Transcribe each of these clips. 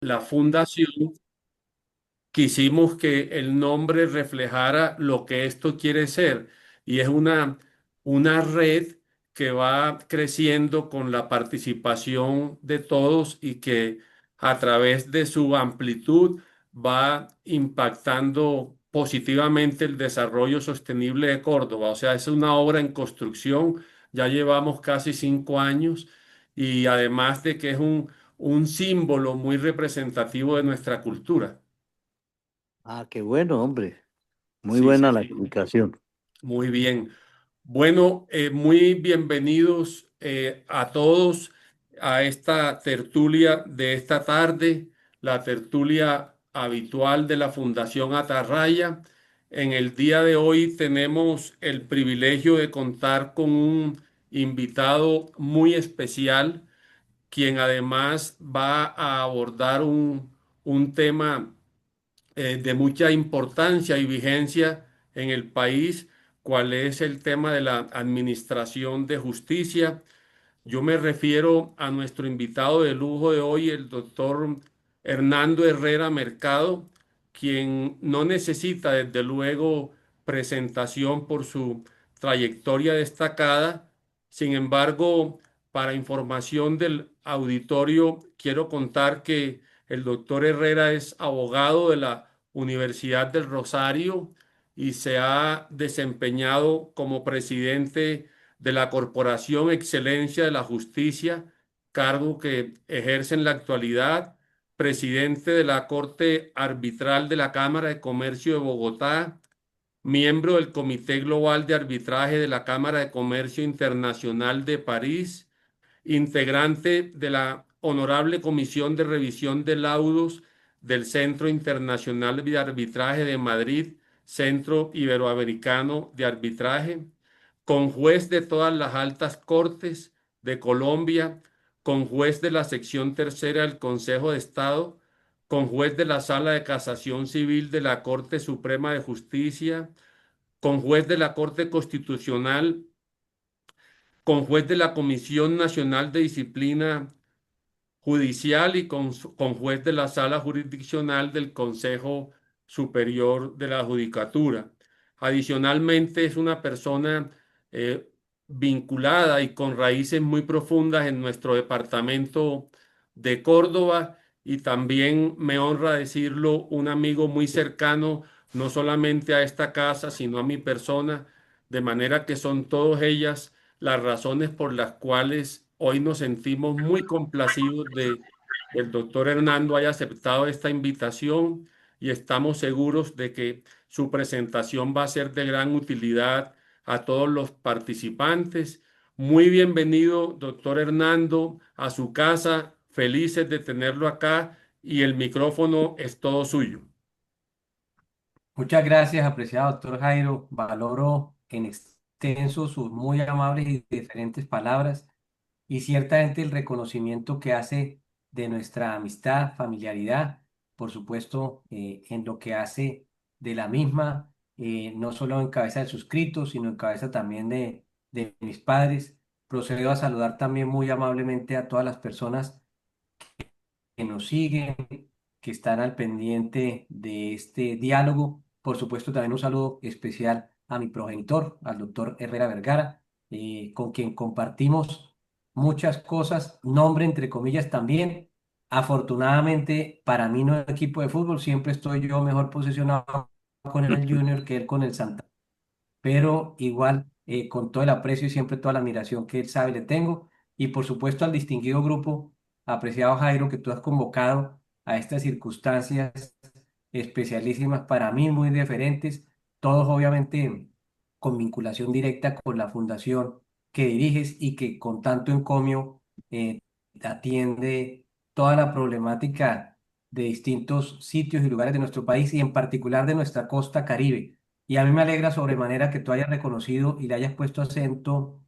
la fundación, quisimos que el nombre reflejara lo que esto quiere ser y es una red que va creciendo con la participación de todos y que a través de su amplitud va impactando positivamente el desarrollo sostenible de Córdoba. O sea, es una obra en construcción, ya llevamos casi 5 años y además de que es un símbolo muy representativo de nuestra cultura. Ah, qué bueno, hombre. Muy Sí, sí, buena la sí. explicación. Muy bien. Bueno, muy bienvenidos a todos a esta tertulia de esta tarde, la tertulia habitual de la Fundación Atarraya. En el día de hoy tenemos el privilegio de contar con un invitado muy especial, quien además va a abordar un tema de mucha importancia y vigencia en el país, cuál es el tema de la administración de justicia. Yo me refiero a nuestro invitado de lujo de hoy, el doctor Hernando Herrera Mercado, quien no necesita desde luego presentación por su trayectoria destacada. Sin embargo, para información del auditorio, quiero contar que el doctor Herrera es abogado de la Universidad del Rosario y se ha desempeñado como presidente de la Corporación Excelencia de la Justicia, cargo que ejerce en la actualidad, presidente de la Corte Arbitral de la Cámara de Comercio de Bogotá, miembro del Comité Global de Arbitraje de la Cámara de Comercio Internacional de París, integrante de la Honorable Comisión de Revisión de Laudos del Centro Internacional de Arbitraje de Madrid, Centro Iberoamericano de Arbitraje, con juez de todas las altas cortes de Colombia, con juez de la sección tercera del Consejo de Estado, con juez de la Sala de Casación Civil de la Corte Suprema de Justicia, con juez de la Corte Constitucional, con juez de la Comisión Nacional de Disciplina Judicial y con juez de la Sala Jurisdiccional del Consejo Superior de la Judicatura. Adicionalmente, es una persona eh, vinculada y con raíces muy profundas en nuestro departamento de Córdoba y también me honra decirlo, un amigo muy cercano, no solamente a esta casa, sino a mi persona, de manera que son todas ellas las razones por las cuales hoy nos sentimos muy complacidos de que el doctor Hernando haya aceptado esta invitación y estamos seguros de que su presentación va a ser de gran utilidad a todos los participantes. Muy bienvenido, doctor Hernando, a su casa. Felices de tenerlo acá y el micrófono es todo suyo. Muchas gracias, apreciado doctor Jairo. Valoro en extenso sus muy amables y diferentes palabras y ciertamente el reconocimiento que hace de nuestra amistad, familiaridad, por supuesto, en lo que hace de la misma, no solo en cabeza de suscritos, sino en cabeza también de mis padres. Procedo a saludar también muy amablemente a todas las personas que nos siguen, que están al pendiente de este diálogo. Por supuesto, también un saludo especial a mi progenitor, al doctor Herrera Vergara, con quien compartimos muchas cosas, nombre entre comillas también. Afortunadamente, para mí no es equipo de fútbol, siempre estoy yo mejor posicionado con el Junior que él con el Santa, pero igual con todo el aprecio y siempre toda la admiración que él sabe le tengo. Y por supuesto al distinguido grupo, apreciado Jairo, que tú has convocado a estas circunstancias especialísimas para mí, muy diferentes, todos obviamente con vinculación directa con la fundación que diriges y que con tanto encomio atiende toda la problemática de distintos sitios y lugares de nuestro país y en particular de nuestra costa Caribe. Y a mí me alegra sobremanera que tú hayas reconocido y le hayas puesto acento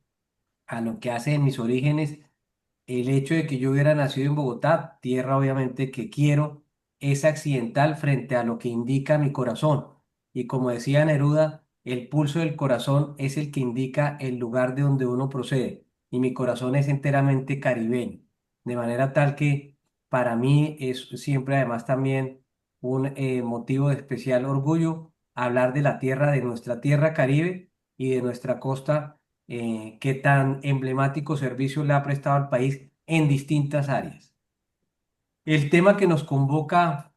a lo que hace en mis orígenes el hecho de que yo hubiera nacido en Bogotá, tierra obviamente que quiero, es accidental frente a lo que indica mi corazón. Y como decía Neruda, el pulso del corazón es el que indica el lugar de donde uno procede. Y mi corazón es enteramente caribeño. De manera tal que Para mí es siempre además también un motivo de especial orgullo hablar de la tierra, de nuestra tierra Caribe y de nuestra costa, que tan emblemático servicio le ha prestado al país en distintas áreas. El tema que nos convoca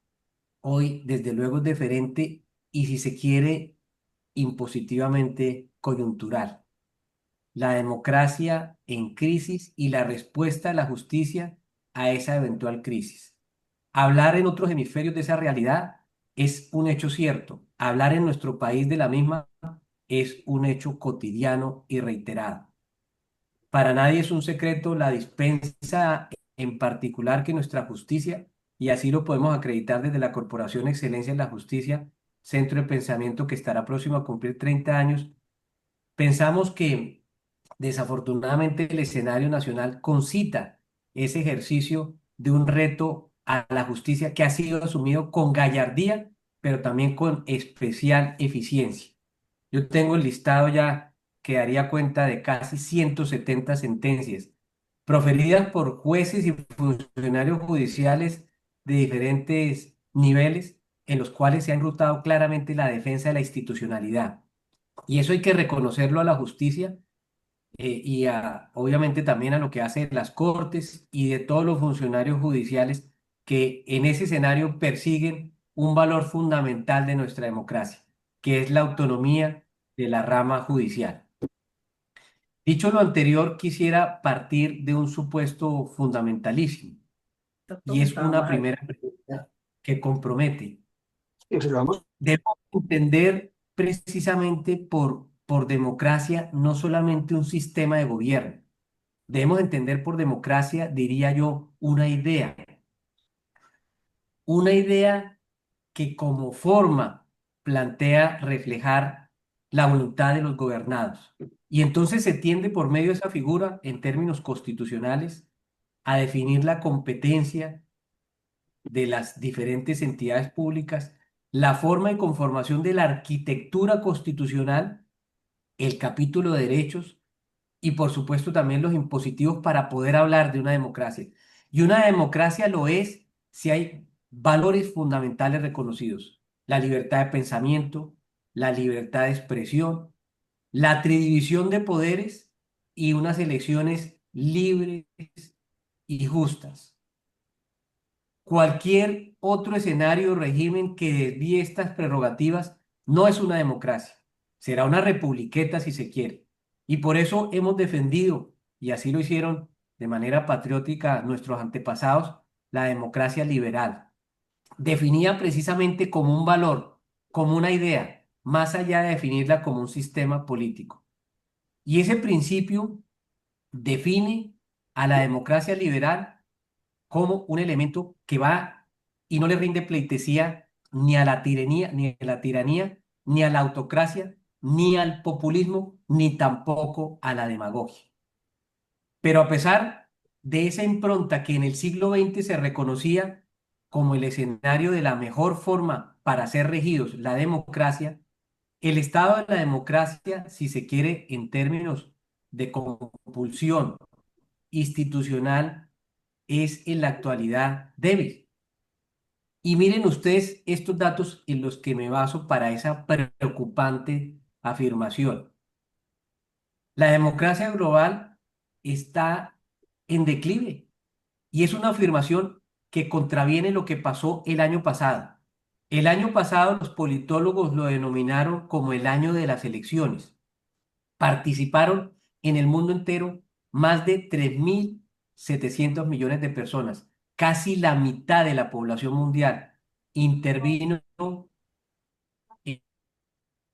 hoy, desde luego, es diferente y, si se quiere, impositivamente coyuntural. La democracia en crisis y la respuesta de la justicia a esa eventual crisis. Hablar en otros hemisferios de esa realidad es un hecho cierto. Hablar en nuestro país de la misma es un hecho cotidiano y reiterado. Para nadie es un secreto la dispensa en particular que nuestra justicia, y así lo podemos acreditar desde la Corporación Excelencia en la Justicia, centro de pensamiento que estará próximo a cumplir 30 años. Pensamos que desafortunadamente el escenario nacional concita ese ejercicio de un reto a la justicia que ha sido asumido con gallardía, pero también con especial eficiencia. Yo tengo el listado ya que daría cuenta de casi 170 sentencias proferidas por jueces y funcionarios judiciales de diferentes niveles, en los cuales se ha enrutado claramente la defensa de la institucionalidad. Y eso hay que reconocerlo a la justicia, obviamente también a lo que hacen las cortes y de todos los funcionarios judiciales que en ese escenario persiguen un valor fundamental de nuestra democracia, que es la autonomía de la rama judicial. Dicho lo anterior, quisiera partir de un supuesto fundamentalísimo, y es una primera pregunta que compromete. Debemos entender precisamente por democracia no solamente un sistema de gobierno. Debemos entender por democracia, diría yo, una idea que como forma plantea reflejar la voluntad de los gobernados. Y entonces se tiende por medio de esa figura, en términos constitucionales, a definir la competencia de las diferentes entidades públicas, la forma y conformación de la arquitectura constitucional, el capítulo de derechos y por supuesto también los impositivos para poder hablar de una democracia. Y una democracia lo es si hay valores fundamentales reconocidos: la libertad de pensamiento, la libertad de expresión, la tridivisión de poderes y unas elecciones libres y justas. Cualquier otro escenario o régimen que desvíe estas prerrogativas no es una democracia, será una republiqueta si se quiere. Y por eso hemos defendido, y así lo hicieron de manera patriótica nuestros antepasados, la democracia liberal, definida precisamente como un valor, como una idea, más allá de definirla como un sistema político. Y ese principio define a la democracia liberal como un elemento que va y no le rinde pleitesía ni a la tiranía, ni a la autocracia, ni al populismo, ni tampoco a la demagogia. Pero a pesar de esa impronta que en el siglo XX se reconocía como el escenario de la mejor forma para ser regidos, la democracia, el estado de la democracia, si se quiere, en términos de compulsión institucional, es en la actualidad débil. Y miren ustedes estos datos en los que me baso para esa preocupante afirmación. La democracia global está en declive y es una afirmación que contraviene lo que pasó el año pasado. El año pasado los politólogos lo denominaron como el año de las elecciones. Participaron en el mundo entero más de 3.700 millones de personas, casi la mitad de la población mundial intervino en,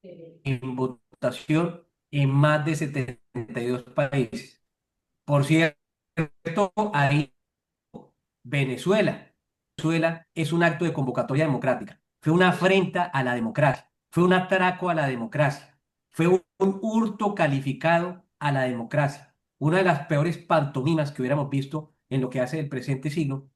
en votación en más de 72 países. Por cierto, ahí Venezuela. Venezuela es un acto de convocatoria democrática. Fue una afrenta a la democracia. Fue un atraco a la democracia. Fue un hurto calificado a la democracia. Una de las peores pantomimas que hubiéramos visto en lo que hace el presente siglo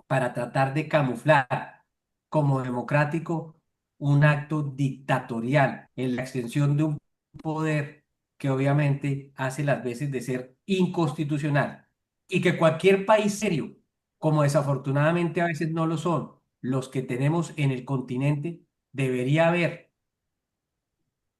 para tratar de camuflar como democrático un acto dictatorial en la extensión de un poder que obviamente hace las veces de ser inconstitucional y que cualquier país serio como desafortunadamente a veces no lo son los que tenemos en el continente, debería haber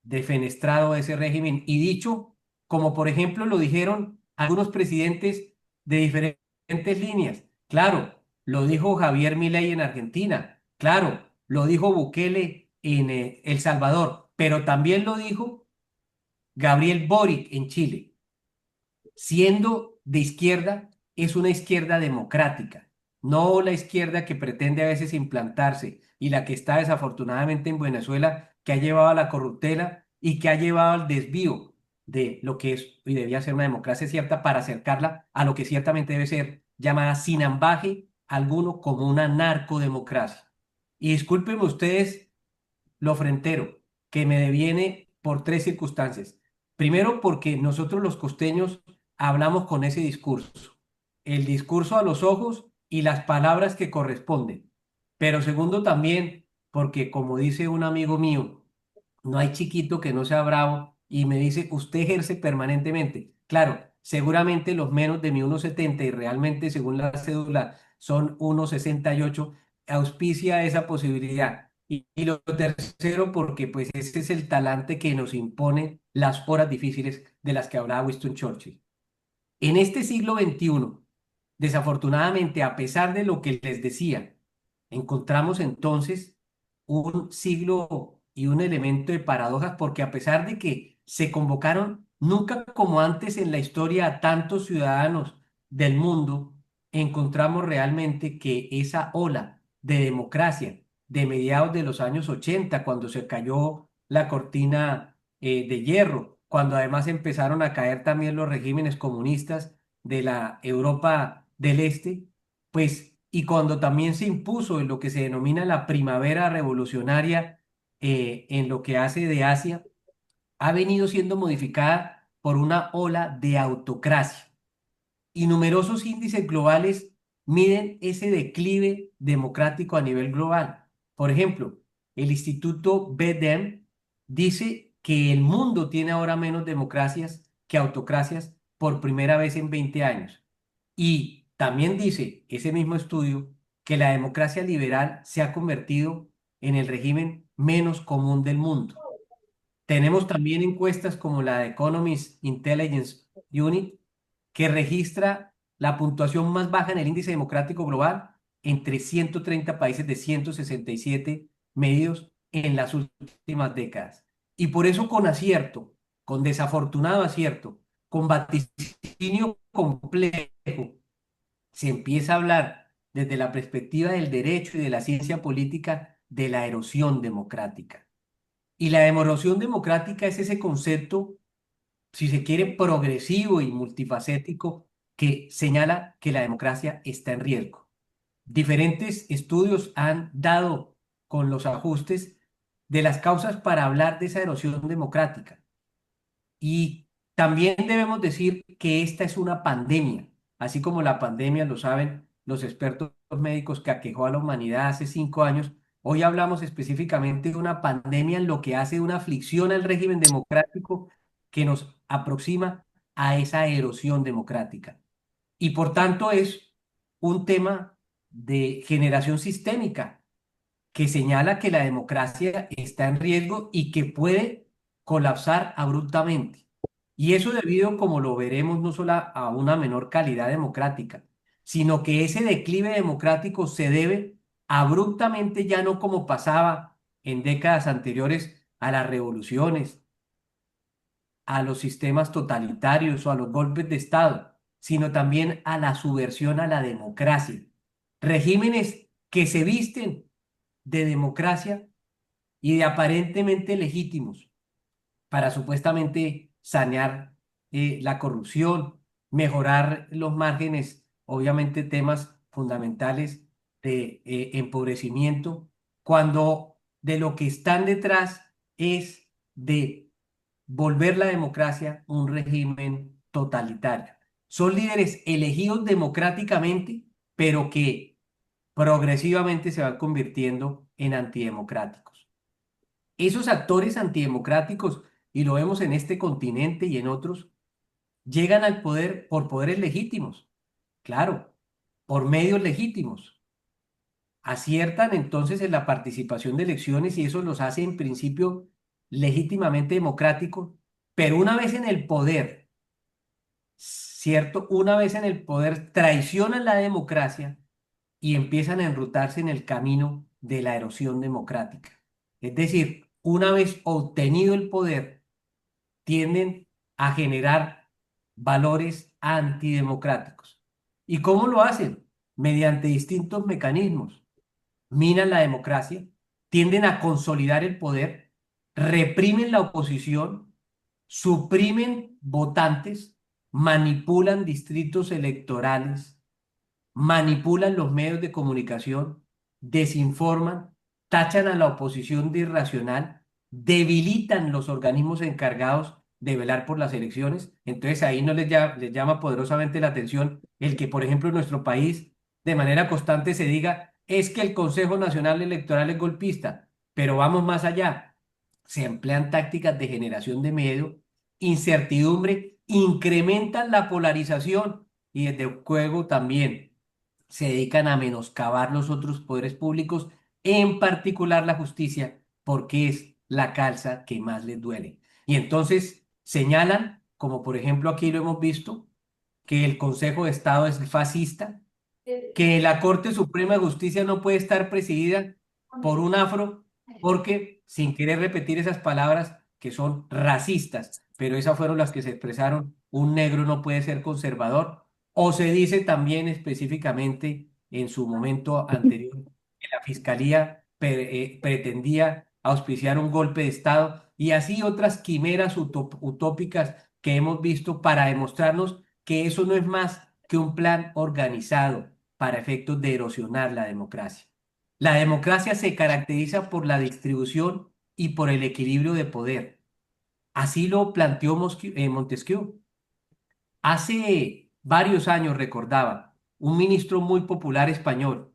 defenestrado ese régimen y dicho, como por ejemplo lo dijeron algunos presidentes de diferentes líneas. Claro, lo dijo Javier Milei en Argentina, claro, lo dijo Bukele en El Salvador, pero también lo dijo Gabriel Boric en Chile. Siendo de izquierda, es una izquierda democrática, no la izquierda que pretende a veces implantarse y la que está desafortunadamente en Venezuela, que ha llevado a la corruptela y que ha llevado al desvío de lo que es y debía ser una democracia cierta para acercarla a lo que ciertamente debe ser llamada sin ambaje alguno como una narcodemocracia. Y discúlpenme ustedes lo frentero, que me deviene por tres circunstancias. Primero, porque nosotros los costeños hablamos con ese discurso, el discurso a los ojos y las palabras que corresponden. Pero segundo, también porque, como dice un amigo mío, no hay chiquito que no sea bravo y me dice, usted ejerce permanentemente. Claro, seguramente los menos de mi 1,70 y realmente según la cédula son 1,68, auspicia esa posibilidad. Y lo tercero, porque pues ese es el talante que nos impone las horas difíciles de las que hablaba Winston Churchill. En este siglo XXI, desafortunadamente, a pesar de lo que les decía, encontramos entonces un siglo y un elemento de paradojas, porque a pesar de que se convocaron nunca como antes en la historia a tantos ciudadanos del mundo, encontramos realmente que esa ola de democracia de mediados de los años 80, cuando se cayó la cortina de hierro, cuando además empezaron a caer también los regímenes comunistas de la Europa del Este, pues, y cuando también se impuso en lo que se denomina la primavera revolucionaria en lo que hace de Asia, ha venido siendo modificada por una ola de autocracia y numerosos índices globales miden ese declive democrático a nivel global. Por ejemplo, el Instituto BDEM dice que el mundo tiene ahora menos democracias que autocracias por primera vez en 20 años. Y también dice ese mismo estudio que la democracia liberal se ha convertido en el régimen menos común del mundo. Tenemos también encuestas como la de Economist Intelligence Unit, que registra la puntuación más baja en el índice democrático global entre 130 países de 167 medios en las últimas décadas. Y por eso con acierto, con desafortunado acierto, con vaticinio complejo, se empieza a hablar desde la perspectiva del derecho y de la ciencia política de la erosión democrática. Y la erosión democrática es ese concepto, si se quiere, progresivo y multifacético que señala que la democracia está en riesgo. Diferentes estudios han dado con los ajustes de las causas para hablar de esa erosión democrática. Y también debemos decir que esta es una pandemia, así como la pandemia, lo saben los expertos médicos, que aquejó a la humanidad hace 5 años. Hoy hablamos específicamente de una pandemia en lo que hace una aflicción al régimen democrático que nos aproxima a esa erosión democrática. Y por tanto es un tema de generación sistémica que señala que la democracia está en riesgo y que puede colapsar abruptamente. Y eso debido, como lo veremos, no solo a una menor calidad democrática, sino que ese declive democrático se debe abruptamente, ya no como pasaba en décadas anteriores, a las revoluciones, a los sistemas totalitarios o a los golpes de Estado, sino también a la subversión a la democracia. Regímenes que se visten de democracia y de aparentemente legítimos para supuestamente sanear la corrupción, mejorar los márgenes, obviamente temas fundamentales de empobrecimiento, cuando de lo que están detrás es de volver la democracia un régimen totalitario. Son líderes elegidos democráticamente, pero que progresivamente se van convirtiendo en antidemocráticos. Esos actores antidemocráticos, y lo vemos en este continente y en otros, llegan al poder por poderes legítimos. Claro, por medios legítimos. Aciertan entonces en la participación de elecciones y eso los hace en principio legítimamente democráticos, pero una vez en el poder, ¿cierto? Una vez en el poder traicionan la democracia y empiezan a enrutarse en el camino de la erosión democrática. Es decir, una vez obtenido el poder, tienden a generar valores antidemocráticos. ¿Y cómo lo hacen? Mediante distintos mecanismos. Minan la democracia, tienden a consolidar el poder, reprimen la oposición, suprimen votantes, manipulan distritos electorales, manipulan los medios de comunicación, desinforman, tachan a la oposición de irracional, debilitan los organismos encargados de velar por las elecciones. Entonces ahí no les llama poderosamente la atención el que, por ejemplo, en nuestro país de manera constante se diga, es que el Consejo Nacional Electoral es golpista, pero vamos más allá. Se emplean tácticas de generación de miedo, incertidumbre, incrementan la polarización y desde el juego también se dedican a menoscabar los otros poderes públicos, en particular la justicia, porque es la calza que más les duele. Y entonces señalan, como por ejemplo aquí lo hemos visto, que el Consejo de Estado es fascista, que la Corte Suprema de Justicia no puede estar presidida por un afro, porque sin querer repetir esas palabras que son racistas, pero esas fueron las que se expresaron, un negro no puede ser conservador, o se dice también específicamente en su momento anterior que la Fiscalía pretendía auspiciar un golpe de Estado y así otras quimeras utópicas que hemos visto para demostrarnos que eso no es más que un plan organizado para efectos de erosionar la democracia. La democracia se caracteriza por la distribución y por el equilibrio de poder. Así lo planteó Montesquieu. Hace varios años, recordaba, un ministro muy popular español,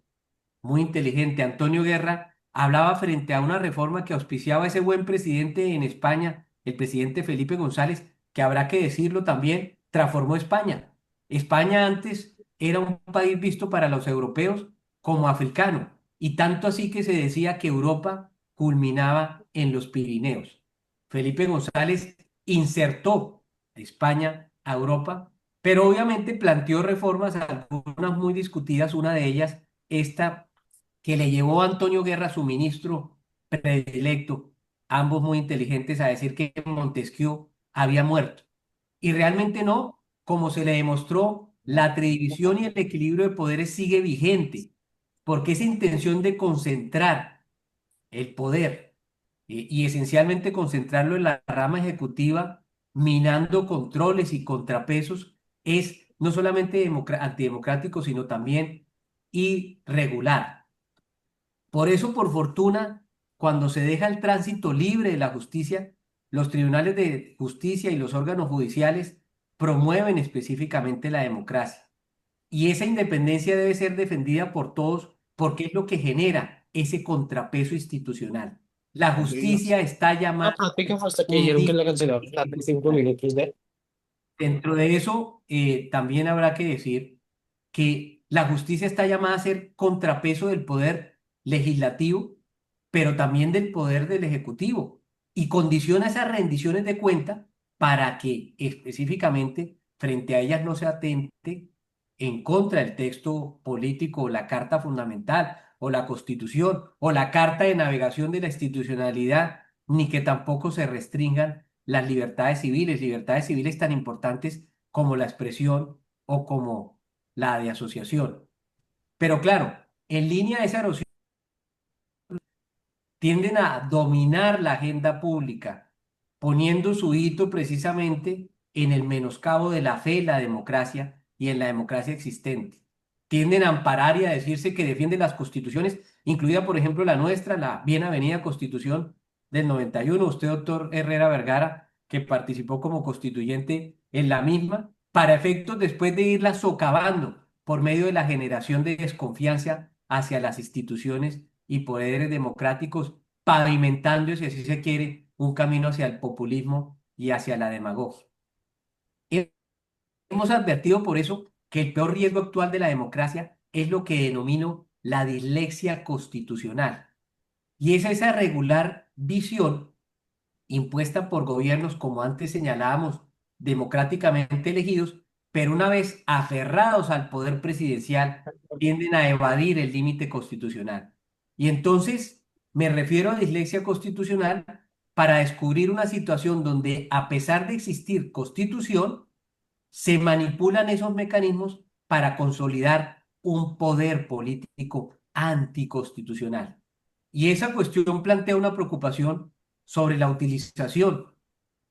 muy inteligente, Antonio Guerra, hablaba frente a una reforma que auspiciaba ese buen presidente en España, el presidente Felipe González, que habrá que decirlo también, transformó España. España antes era un país visto para los europeos como africano, y tanto así que se decía que Europa culminaba en los Pirineos. Felipe González insertó a España a Europa, pero obviamente planteó reformas, algunas muy discutidas, una de ellas esta que le llevó a Antonio Guerra, su ministro predilecto, ambos muy inteligentes, a decir que Montesquieu había muerto. Y realmente no, como se le demostró, la división y el equilibrio de poderes sigue vigente, porque esa intención de concentrar el poder y esencialmente concentrarlo en la rama ejecutiva, minando controles y contrapesos, es no solamente antidemocrático, sino también irregular. Por eso, por fortuna, cuando se deja el tránsito libre de la justicia, los tribunales de justicia y los órganos judiciales promueven específicamente la democracia. Y esa independencia debe ser defendida por todos porque es lo que genera ese contrapeso institucional. La Dios. justicia está Ah, llamada práctica fue hasta que un dijeron que la día. cancelaron tarde 5 minutos de. Dentro de eso, también habrá que decir que la justicia está llamada a ser contrapeso del poder legislativo, pero también del poder del ejecutivo, y condiciona esas rendiciones de cuenta para que específicamente frente a ellas no se atente en contra del texto político o la Carta Fundamental o la Constitución o la Carta de Navegación de la Institucionalidad, ni que tampoco se restringan las libertades civiles tan importantes como la expresión o como la de asociación. Pero claro, en línea de esa erosión tienden a dominar la agenda pública, poniendo su hito precisamente en el menoscabo de la fe en la democracia y en la democracia existente. Tienden a amparar y a decirse que defienden las constituciones, incluida por ejemplo la nuestra, la bien avenida Constitución del 91. Usted, doctor Herrera Vergara, que participó como constituyente en la misma, para efectos después de irla socavando por medio de la generación de desconfianza hacia las instituciones y poderes democráticos, pavimentando, si así se quiere, un camino hacia el populismo y hacia la demagogia. Hemos advertido por eso que el peor riesgo actual de la democracia es lo que denomino la dislexia constitucional. Y es esa regular visión impuesta por gobiernos, como antes señalábamos, democráticamente elegidos, pero una vez aferrados al poder presidencial, tienden a evadir el límite constitucional. Y entonces me refiero a dislexia constitucional para descubrir una situación donde, a pesar de existir constitución, se manipulan esos mecanismos para consolidar un poder político anticonstitucional. Y esa cuestión plantea una preocupación sobre la utilización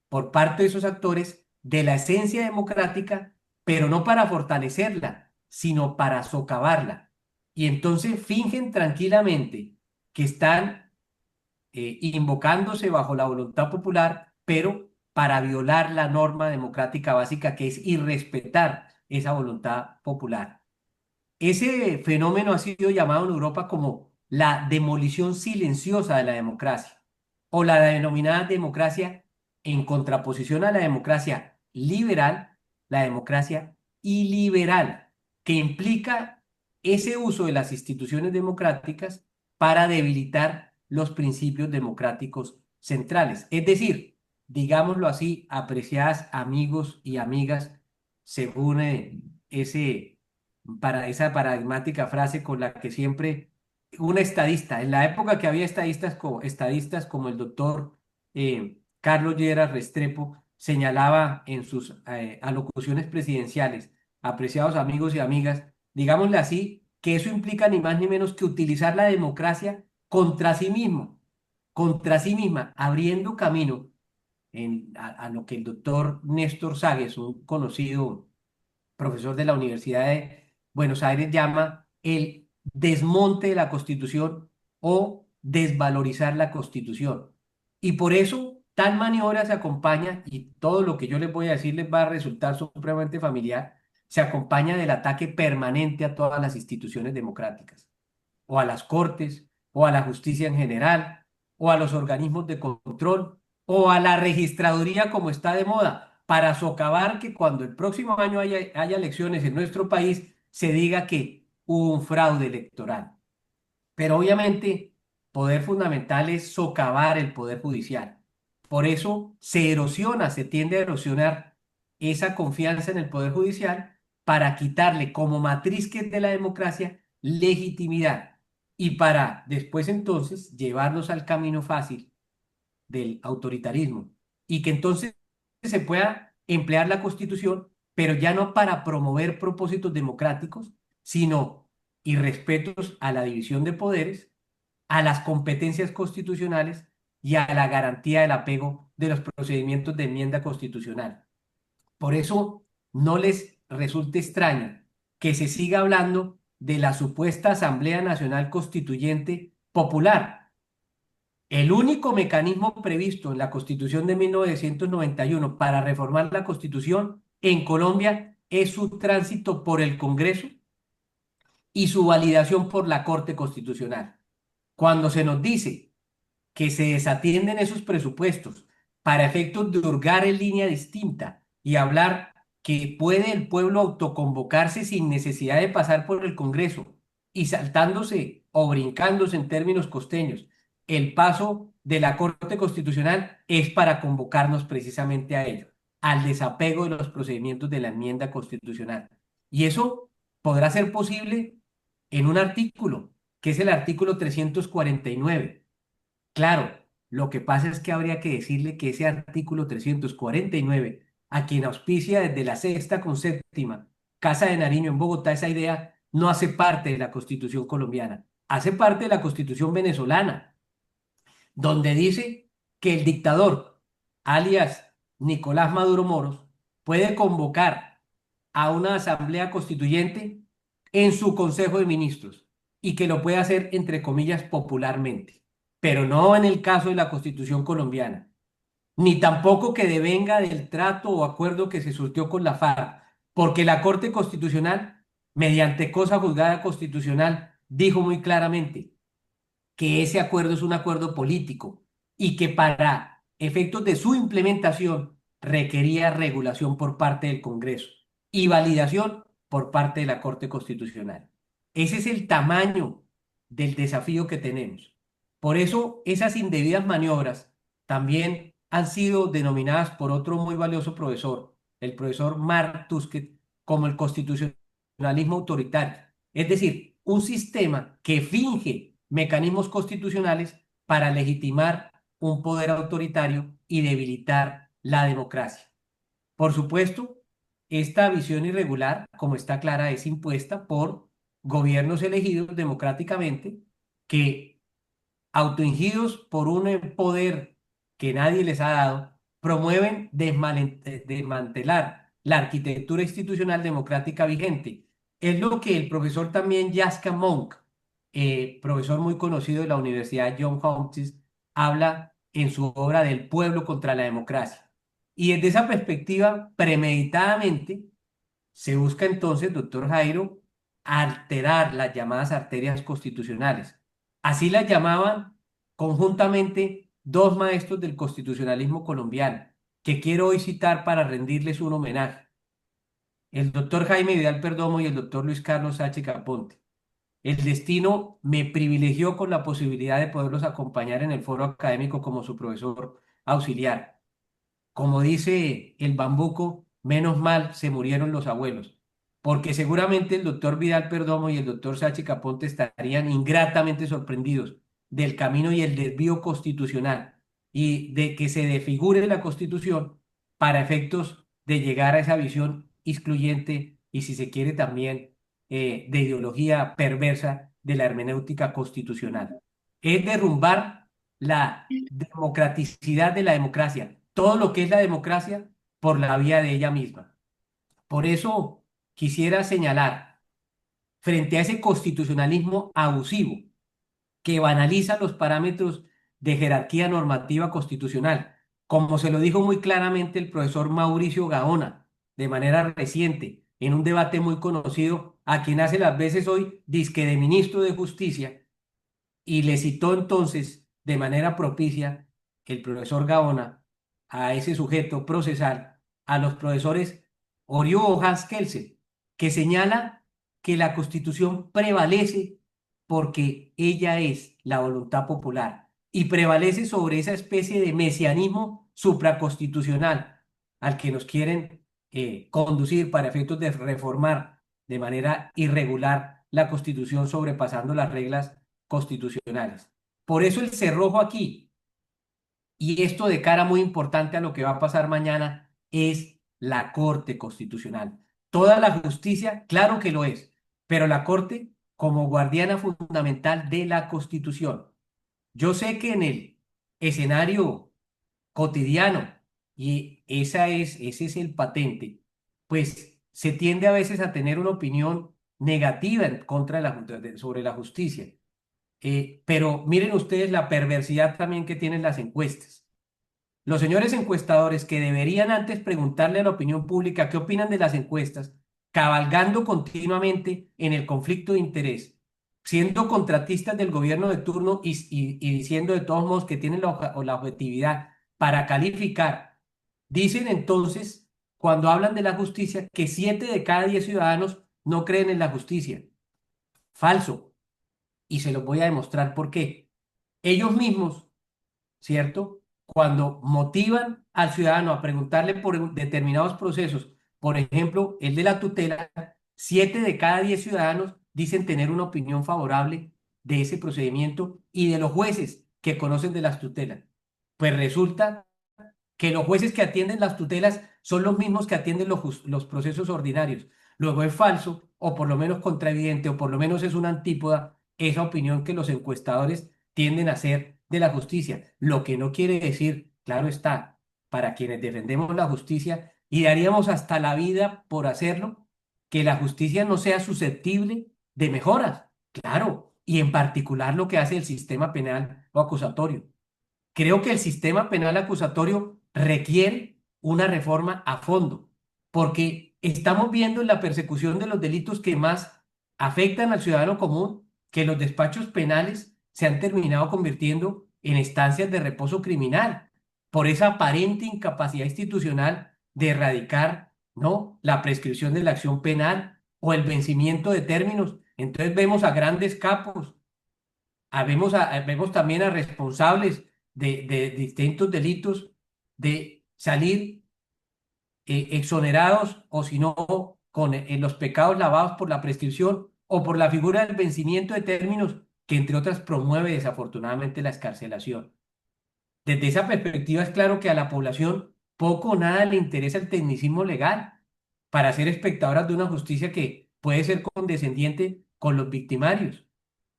por parte de esos actores de la esencia democrática, pero no para fortalecerla, sino para socavarla. Y entonces fingen tranquilamente que están invocándose bajo la voluntad popular, pero para violar la norma democrática básica, que es irrespetar esa voluntad popular. Ese fenómeno ha sido llamado en Europa como la demolición silenciosa de la democracia, o la denominada democracia en contraposición a la democracia liberal, la democracia iliberal, que implica ese uso de las instituciones democráticas para debilitar los principios democráticos centrales. Es decir, digámoslo así, apreciadas amigos y amigas, según esa paradigmática frase con la que siempre un estadista, en la época que había estadistas como el doctor Carlos Lleras Restrepo, señalaba en sus alocuciones presidenciales, apreciados amigos y amigas, digámosle así, que eso implica ni más ni menos que utilizar la democracia contra sí mismo, contra sí misma, abriendo camino a lo que el doctor Néstor Ságuez, un conocido profesor de la Universidad de Buenos Aires, llama el desmonte de la Constitución o desvalorizar la Constitución. Y por eso tal maniobra se acompaña, y todo lo que yo les voy a decir les va a resultar supremamente familiar, se acompaña del ataque permanente a todas las instituciones democráticas, o a las cortes, o a la justicia en general, o a los organismos de control, o a la registraduría como está de moda, para socavar que cuando el próximo año haya elecciones en nuestro país, se diga que hubo un fraude electoral. Pero obviamente, poder fundamental es socavar el poder judicial. Por eso se erosiona, se tiende a erosionar esa confianza en el poder judicial para quitarle como matriz que es de la democracia legitimidad y para después entonces llevarnos al camino fácil del autoritarismo y que entonces se pueda emplear la Constitución, pero ya no para promover propósitos democráticos, sino irrespetos a la división de poderes, a las competencias constitucionales y a la garantía del apego de los procedimientos de enmienda constitucional. Por eso no les resulte extraño que se siga hablando de la supuesta Asamblea Nacional Constituyente Popular, el único mecanismo previsto en la Constitución de 1991 para reformar la Constitución en Colombia es su tránsito por el Congreso y su validación por la Corte Constitucional. Cuando se nos dice que se desatienden esos presupuestos para efectos de hurgar en línea distinta y hablar que puede el pueblo autoconvocarse sin necesidad de pasar por el Congreso y saltándose o brincándose en términos costeños el paso de la Corte Constitucional es para convocarnos precisamente a ello, al desapego de los procedimientos de la enmienda constitucional. Y eso podrá ser posible en un artículo, que es el artículo 349. Claro, lo que pasa es que habría que decirle que ese artículo 349, a quien auspicia desde la sexta con séptima Casa de Nariño en Bogotá, esa idea no hace parte de la Constitución colombiana, hace parte de la Constitución venezolana, donde dice que el dictador, alias Nicolás Maduro Moros, puede convocar a una asamblea constituyente en su Consejo de Ministros y que lo puede hacer, entre comillas, popularmente, pero no en el caso de la Constitución colombiana, ni tampoco que devenga del trato o acuerdo que se surtió con la FARC, porque la Corte Constitucional, mediante cosa juzgada constitucional, dijo muy claramente que ese acuerdo es un acuerdo político y que para efectos de su implementación requería regulación por parte del Congreso y validación por parte de la Corte Constitucional. Ese es el tamaño del desafío que tenemos. Por eso esas indebidas maniobras también han sido denominadas por otro muy valioso profesor, el profesor Mark Tusket, como el constitucionalismo autoritario. Es decir, un sistema que finge mecanismos constitucionales para legitimar un poder autoritario y debilitar la democracia. Por supuesto, esta visión irregular, como está clara, es impuesta por gobiernos elegidos democráticamente que, autoingidos por un poder que nadie les ha dado, promueven desmantelar la arquitectura institucional democrática vigente. Es lo que el profesor también Jaska Monk, profesor muy conocido de la Universidad Johns Hopkins, habla en su obra del pueblo contra la democracia. Y desde esa perspectiva, premeditadamente, se busca entonces, doctor Jairo, alterar las llamadas arterias constitucionales. Así las llamaban conjuntamente dos maestros del constitucionalismo colombiano, que quiero hoy citar para rendirles un homenaje: el doctor Jaime Vidal Perdomo y el doctor Luis Carlos H. Caponte. El destino me privilegió con la posibilidad de poderlos acompañar en el foro académico como su profesor auxiliar. Como dice el bambuco, menos mal se murieron los abuelos, porque seguramente el doctor Vidal Perdomo y el doctor Sachi Caponte estarían ingratamente sorprendidos del camino y el desvío constitucional y de que se desfigure la Constitución para efectos de llegar a esa visión excluyente y, si se quiere, también de ideología perversa de la hermenéutica constitucional. Es derrumbar la democraticidad de la democracia, todo lo que es la democracia por la vía de ella misma. Por eso quisiera señalar, frente a ese constitucionalismo abusivo que banaliza los parámetros de jerarquía normativa constitucional, como se lo dijo muy claramente el profesor Mauricio Gaona de manera reciente en un debate muy conocido, a quien hace las veces hoy disque de ministro de Justicia, y le citó entonces de manera propicia el profesor Gaona a ese sujeto procesal, a los profesores Orió o Hans Kelsen, que señala que la Constitución prevalece porque ella es la voluntad popular y prevalece sobre esa especie de mesianismo supraconstitucional al que nos quieren conducir para efectos de reformar de manera irregular la Constitución, sobrepasando las reglas constitucionales. Por eso el cerrojo aquí, y esto de cara muy importante a lo que va a pasar mañana, es la Corte Constitucional. Toda la justicia, claro que lo es, pero la Corte como guardiana fundamental de la Constitución. Yo sé que en el escenario cotidiano, y ese es el patente, pues se tiende a veces a tener una opinión negativa en contra de sobre la justicia. Pero miren ustedes la perversidad también que tienen las encuestas. Los señores encuestadores, que deberían antes preguntarle a la opinión pública qué opinan de las encuestas, cabalgando continuamente en el conflicto de interés, siendo contratistas del gobierno de turno y diciendo de todos modos que tienen la objetividad para calificar, dicen entonces, cuando hablan de la justicia, que 7 de cada 10 ciudadanos no creen en la justicia. Falso. Y se los voy a demostrar por qué. Ellos mismos, ¿cierto? Cuando motivan al ciudadano a preguntarle por determinados procesos, por ejemplo, el de la tutela, 7 de cada 10 ciudadanos dicen tener una opinión favorable de ese procedimiento y de los jueces que conocen de las tutelas. Pues resulta que los jueces que atienden las tutelas son los mismos que atienden los procesos ordinarios. Luego es falso, o por lo menos contraevidente, o por lo menos es una antípoda esa opinión que los encuestadores tienden a hacer de la justicia. Lo que no quiere decir, claro está, para quienes defendemos la justicia y daríamos hasta la vida por hacerlo, que la justicia no sea susceptible de mejoras. Claro, y en particular lo que hace el sistema penal o acusatorio. Creo que el sistema penal acusatorio requiere una reforma a fondo, porque estamos viendo en la persecución de los delitos que más afectan al ciudadano común que los despachos penales se han terminado convirtiendo en estancias de reposo criminal por esa aparente incapacidad institucional de erradicar, ¿no?, la prescripción de la acción penal o el vencimiento de términos Entonces vemos a grandes capos, vemos también a responsables de distintos delitos de salir exonerados o si no con los pecados lavados por la prescripción o por la figura del vencimiento de términos que entre otras promueve desafortunadamente la excarcelación. Desde esa perspectiva es claro que a la población poco o nada le interesa el tecnicismo legal para ser espectadoras de una justicia que puede ser condescendiente con los victimarios.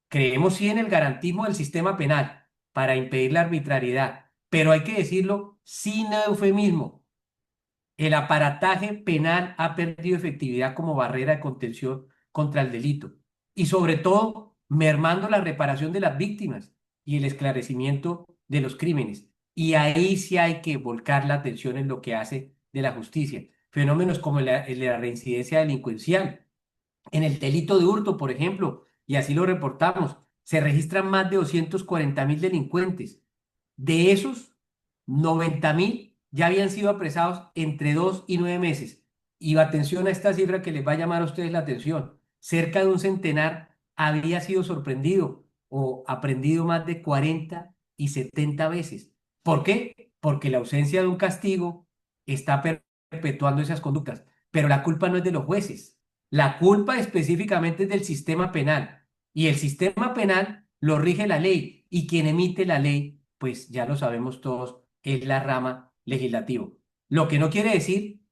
Creemos sí en el garantismo del sistema penal para impedir la arbitrariedad, pero hay que decirlo sin eufemismo. El aparataje penal ha perdido efectividad como barrera de contención contra el delito y sobre todo mermando la reparación de las víctimas y el esclarecimiento de los crímenes. Y ahí sí hay que volcar la atención en lo que hace de la justicia. Fenómenos como el de la reincidencia delincuencial. En el delito de hurto, por ejemplo, y así lo reportamos, se registran más de 240.000 delincuentes. De esos, 90.000 ya habían sido apresados entre 2 y 9 meses. Y atención a esta cifra que les va a llamar a ustedes la atención. Cerca de un centenar había sido sorprendido o aprendido más de 40 y 70 veces. ¿Por qué? Porque la ausencia de un castigo está perpetuando esas conductas. Pero la culpa no es de los jueces. La culpa específicamente es del sistema penal. Y el sistema penal lo rige la ley. Y quien emite la ley pues ya lo sabemos todos, es la rama legislativo. Lo que no quiere decir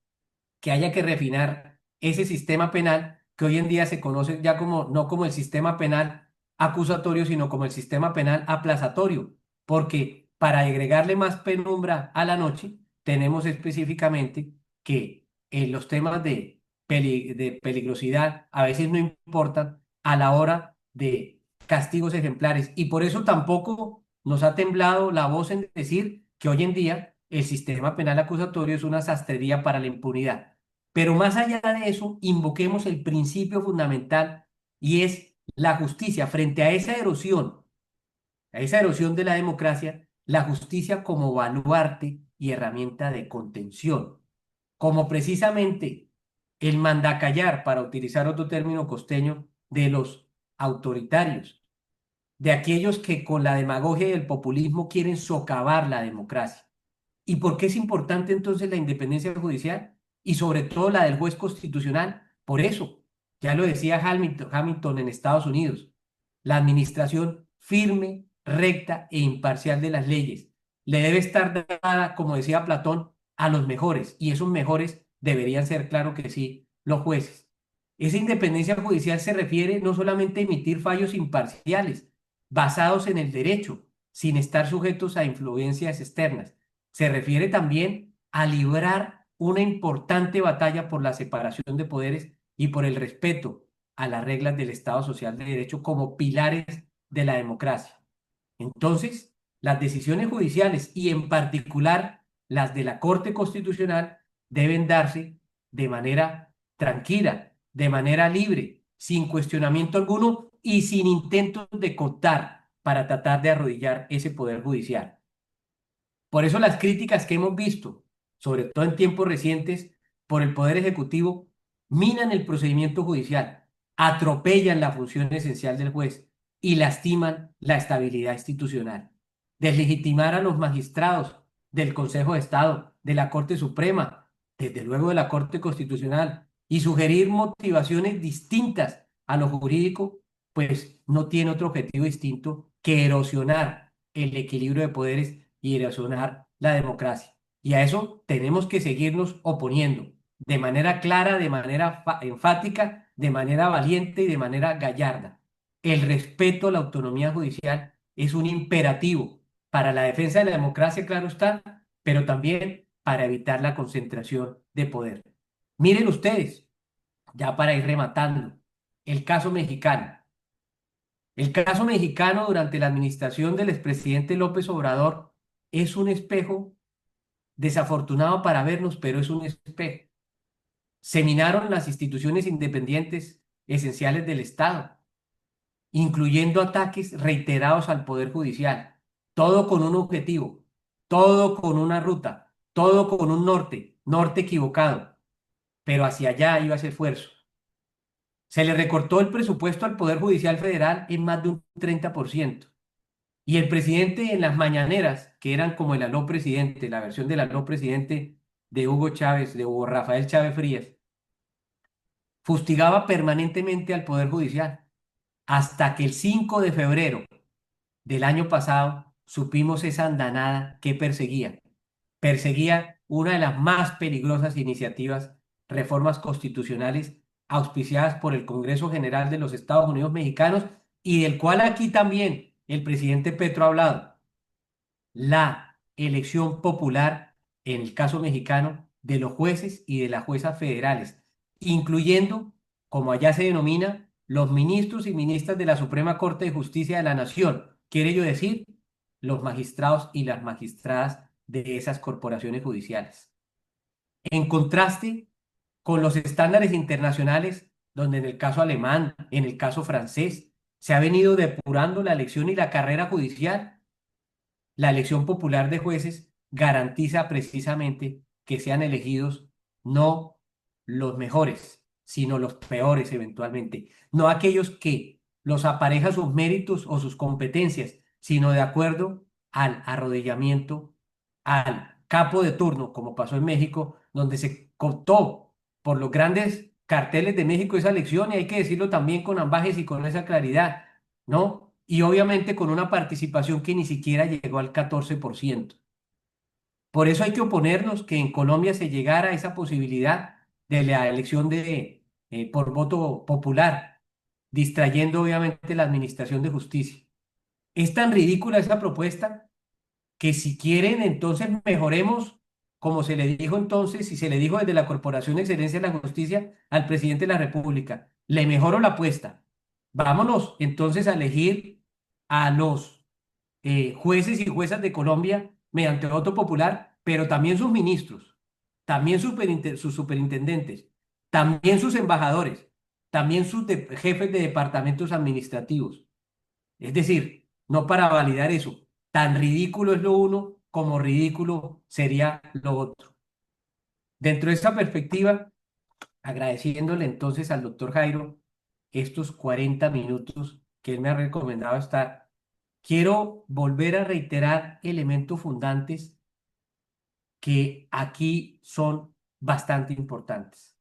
que haya que refinar ese sistema penal que hoy en día se conoce ya como, no como el sistema penal acusatorio, sino como el sistema penal aplazatorio, porque para agregarle más penumbra a la noche, tenemos específicamente que los temas de peligrosidad a veces no importan a la hora de castigos ejemplares y por eso tampoco nos ha temblado la voz en decir que hoy en día el sistema penal acusatorio es una sastrería para la impunidad. Pero más allá de eso, invoquemos el principio fundamental y es la justicia frente a esa erosión de la democracia, la justicia como baluarte y herramienta de contención, como precisamente el mandacallar, para utilizar otro término costeño, de los autoritarios, de aquellos que con la demagogia y el populismo quieren socavar la democracia. ¿Y por qué es importante entonces la independencia judicial? Y sobre todo la del juez constitucional. Por eso, ya lo decía Hamilton en Estados Unidos, la administración firme, recta e imparcial de las leyes le debe estar dada, como decía Platón, a los mejores. Y esos mejores deberían ser, claro que sí, los jueces. Esa independencia judicial se refiere no solamente a emitir fallos imparciales, basados en el derecho, sin estar sujetos a influencias externas. Se refiere también a librar una importante batalla por la separación de poderes y por el respeto a las reglas del Estado Social de Derecho como pilares de la democracia. Entonces, las decisiones judiciales y en particular las de la Corte Constitucional deben darse de manera tranquila, de manera libre, sin cuestionamiento alguno y sin intentos de cooptar para tratar de arrodillar ese poder judicial. Por eso las críticas que hemos visto, sobre todo en tiempos recientes, por el Poder Ejecutivo, minan el procedimiento judicial, atropellan la función esencial del juez y lastiman la estabilidad institucional. Deslegitimar a los magistrados del Consejo de Estado, de la Corte Suprema, desde luego de la Corte Constitucional, y sugerir motivaciones distintas a lo jurídico, pues no tiene otro objetivo distinto que erosionar el equilibrio de poderes y erosionar la democracia. Y a eso tenemos que seguirnos oponiendo de manera clara, de manera enfática, de manera valiente y de manera gallarda. El respeto a la autonomía judicial es un imperativo para la defensa de la democracia, claro está, pero también para evitar la concentración de poder. Miren ustedes, ya para ir rematando, el caso mexicano. El caso mexicano durante la administración del expresidente López Obrador es un espejo desafortunado para vernos, pero es un espejo. Se minaron las instituciones independientes esenciales del Estado, incluyendo ataques reiterados al Poder Judicial, todo con un objetivo, todo con una ruta, todo con un norte, norte equivocado, pero hacia allá iba ese esfuerzo. Se le recortó el presupuesto al Poder Judicial Federal en más de un 30%. Y el presidente en las mañaneras, que eran como el aló presidente, la versión del aló presidente de Hugo Chávez, de Hugo Rafael Chávez Frías, fustigaba permanentemente al Poder Judicial, hasta que el 5 de febrero del año pasado supimos esa andanada que perseguía. Perseguía una de las más peligrosas iniciativas, reformas constitucionales auspiciadas por el Congreso General de los Estados Unidos Mexicanos y del cual aquí también el presidente Petro ha hablado, la elección popular, en el caso mexicano, de los jueces y de las juezas federales, incluyendo, como allá se denomina, los ministros y ministras de la Suprema Corte de Justicia de la Nación. Quiere ello decir, los magistrados y las magistradas de esas corporaciones judiciales. En contraste con los estándares internacionales, donde en el caso alemán, en el caso francés, se ha venido depurando la elección y la carrera judicial, la elección popular de jueces garantiza precisamente que sean elegidos no los mejores, sino los peores eventualmente. No aquellos que los apareja sus méritos o sus competencias, sino de acuerdo al arrodillamiento al capo de turno, como pasó en México, donde se cooptó por los grandes carteles de México esa elección, y hay que decirlo también con ambajes y con esa claridad, ¿no? Y obviamente con una participación que ni siquiera llegó al 14%. Por eso hay que oponernos que en Colombia se llegara a esa posibilidad de la elección por voto popular, distrayendo obviamente la administración de justicia. Es tan ridícula esa propuesta que si quieren, entonces mejoremos, como se le dijo entonces, y se le dijo desde la Corporación de Excelencia de la Justicia al presidente de la República, le mejoro la apuesta. Vámonos entonces a elegir a los jueces y juezas de Colombia mediante voto popular, pero también sus ministros, también sus superintendentes, también sus embajadores, también jefes de departamentos administrativos. Es decir, no para validar eso. Tan ridículo es lo uno como ridículo sería lo otro. Dentro de esa perspectiva, agradeciéndole entonces al doctor Jairo estos 40 minutos que él me ha recomendado estar, quiero volver a reiterar elementos fundantes que aquí son bastante importantes.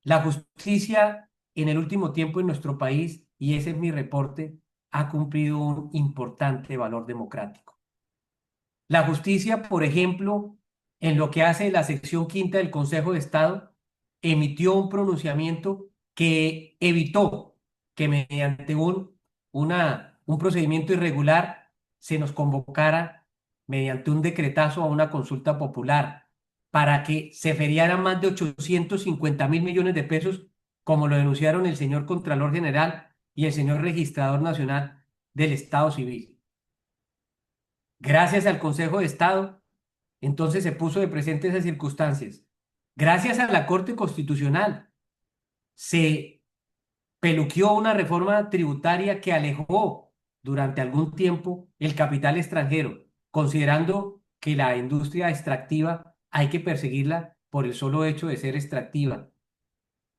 La justicia en el último tiempo en nuestro país, y ese es mi reporte, ha cumplido un importante valor democrático. La justicia, por ejemplo, en lo que hace la sección quinta del Consejo de Estado, emitió un pronunciamiento que evitó que mediante un procedimiento irregular se nos convocara mediante un decretazo a una consulta popular para que se feriaran más de 850.000 millones de pesos, como lo denunciaron el señor Contralor General y el señor Registrador Nacional del Estado Civil. Gracias al Consejo de Estado, entonces se puso de presente esas circunstancias. Gracias a la Corte Constitucional, se peluqueó una reforma tributaria que alejó durante algún tiempo el capital extranjero, considerando que la industria extractiva hay que perseguirla por el solo hecho de ser extractiva,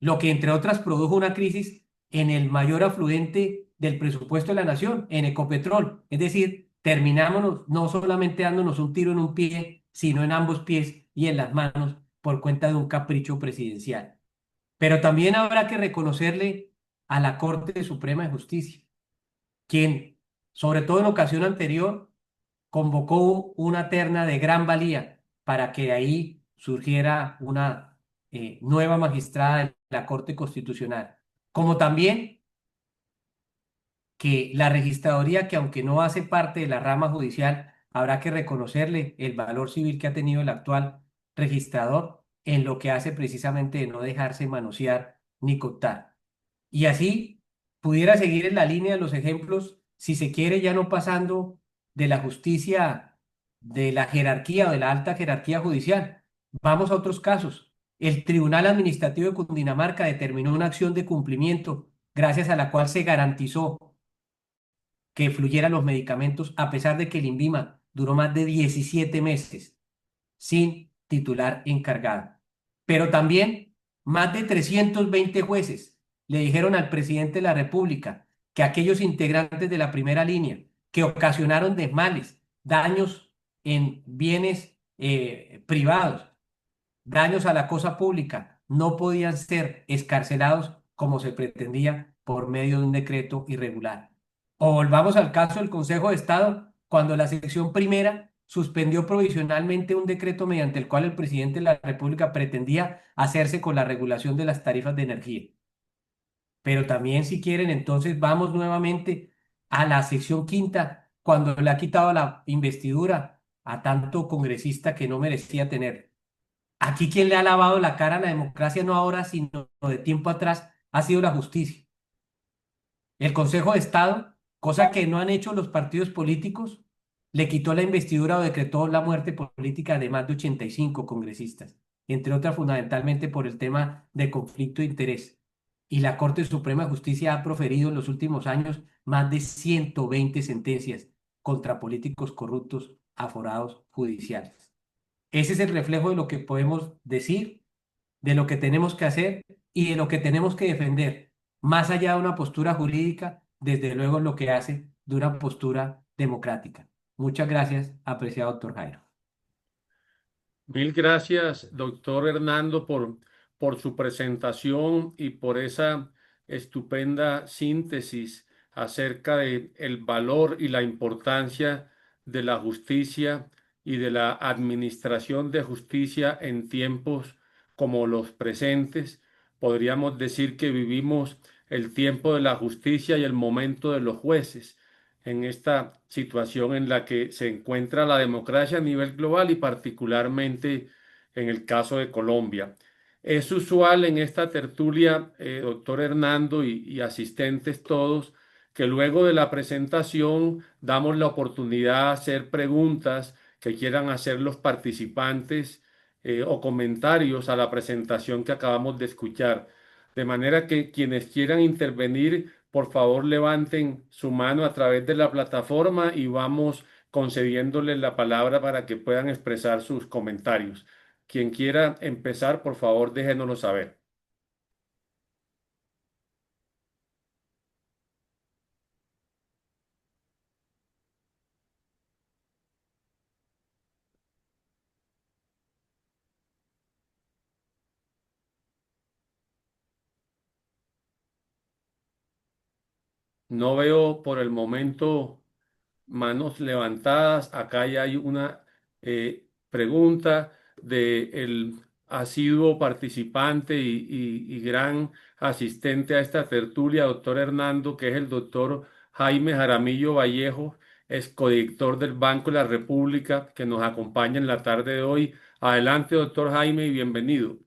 lo que entre otras produjo una crisis en el mayor afluente del presupuesto de la nación, en Ecopetrol. Es decir, terminamos no solamente dándonos un tiro en un pie, sino en ambos pies y en las manos por cuenta de un capricho presidencial. Pero también habrá que reconocerle a la Corte Suprema de Justicia, quien, sobre todo en ocasión anterior, convocó una terna de gran valía para que de ahí surgiera una nueva magistrada de la Corte Constitucional, como también que la registraduría, que aunque no hace parte de la rama judicial, habrá que reconocerle el valor civil que ha tenido el actual registrador en lo que hace precisamente de no dejarse manosear ni cooptar. Y así pudiera seguir en la línea de los ejemplos, si se quiere, ya no pasando de la justicia, de la jerarquía o de la alta jerarquía judicial. Vamos a otros casos. El Tribunal Administrativo de Cundinamarca determinó una acción de cumplimiento gracias a la cual se garantizó que fluyeran los medicamentos, a pesar de que el INVIMA duró más de 17 meses sin titular encargado. Pero también más de 320 jueces le dijeron al presidente de la República que aquellos integrantes de la primera línea que ocasionaron desmales, daños en bienes privados, daños a la cosa pública, no podían ser excarcelados como se pretendía por medio de un decreto irregular. O volvamos al caso del Consejo de Estado, cuando la sección primera suspendió provisionalmente un decreto mediante el cual el presidente de la República pretendía hacerse con la regulación de las tarifas de energía. Pero también si quieren, entonces vamos nuevamente a la sección quinta, cuando le ha quitado la investidura a tanto congresista que no merecía tener. Aquí quien le ha lavado la cara a la democracia, no ahora, sino de tiempo atrás, ha sido la justicia. El Consejo de Estado, cosa que no han hecho los partidos políticos, le quitó la investidura o decretó la muerte política de más de 85 congresistas, entre otras fundamentalmente por el tema de conflicto de interés. Y la Corte Suprema de Justicia ha proferido en los últimos años más de 120 sentencias contra políticos corruptos, aforados judiciales. Ese es el reflejo de lo que podemos decir, de lo que tenemos que hacer y de lo que tenemos que defender, más allá de una postura jurídica, desde luego lo que hace de una postura democrática. Muchas gracias, apreciado doctor Jairo. Mil gracias, doctor Hernando, por su presentación y por esa estupenda síntesis acerca de el valor y la importancia de la justicia y de la administración de justicia en tiempos como los presentes. Podríamos decir que vivimos el tiempo de la justicia y el momento de los jueces en esta situación en la que se encuentra la democracia a nivel global y particularmente en el caso de Colombia. Es usual en esta tertulia, doctor Hernando y asistentes todos, que luego de la presentación damos la oportunidad de hacer preguntas que quieran hacer los participantes o comentarios a la presentación que acabamos de escuchar. De manera que quienes quieran intervenir, por favor levanten su mano a través de la plataforma y vamos concediéndoles la palabra para que puedan expresar sus comentarios. Quien quiera empezar, por favor, déjenoslo saber. No veo por el momento manos levantadas. Acá ya hay una pregunta de el asiduo participante y gran asistente a esta tertulia, doctor Hernando, que es el doctor Jaime Jaramillo Vallejo, es codirector del Banco de la República, que nos acompaña en la tarde de hoy. Adelante, doctor Jaime, y bienvenido.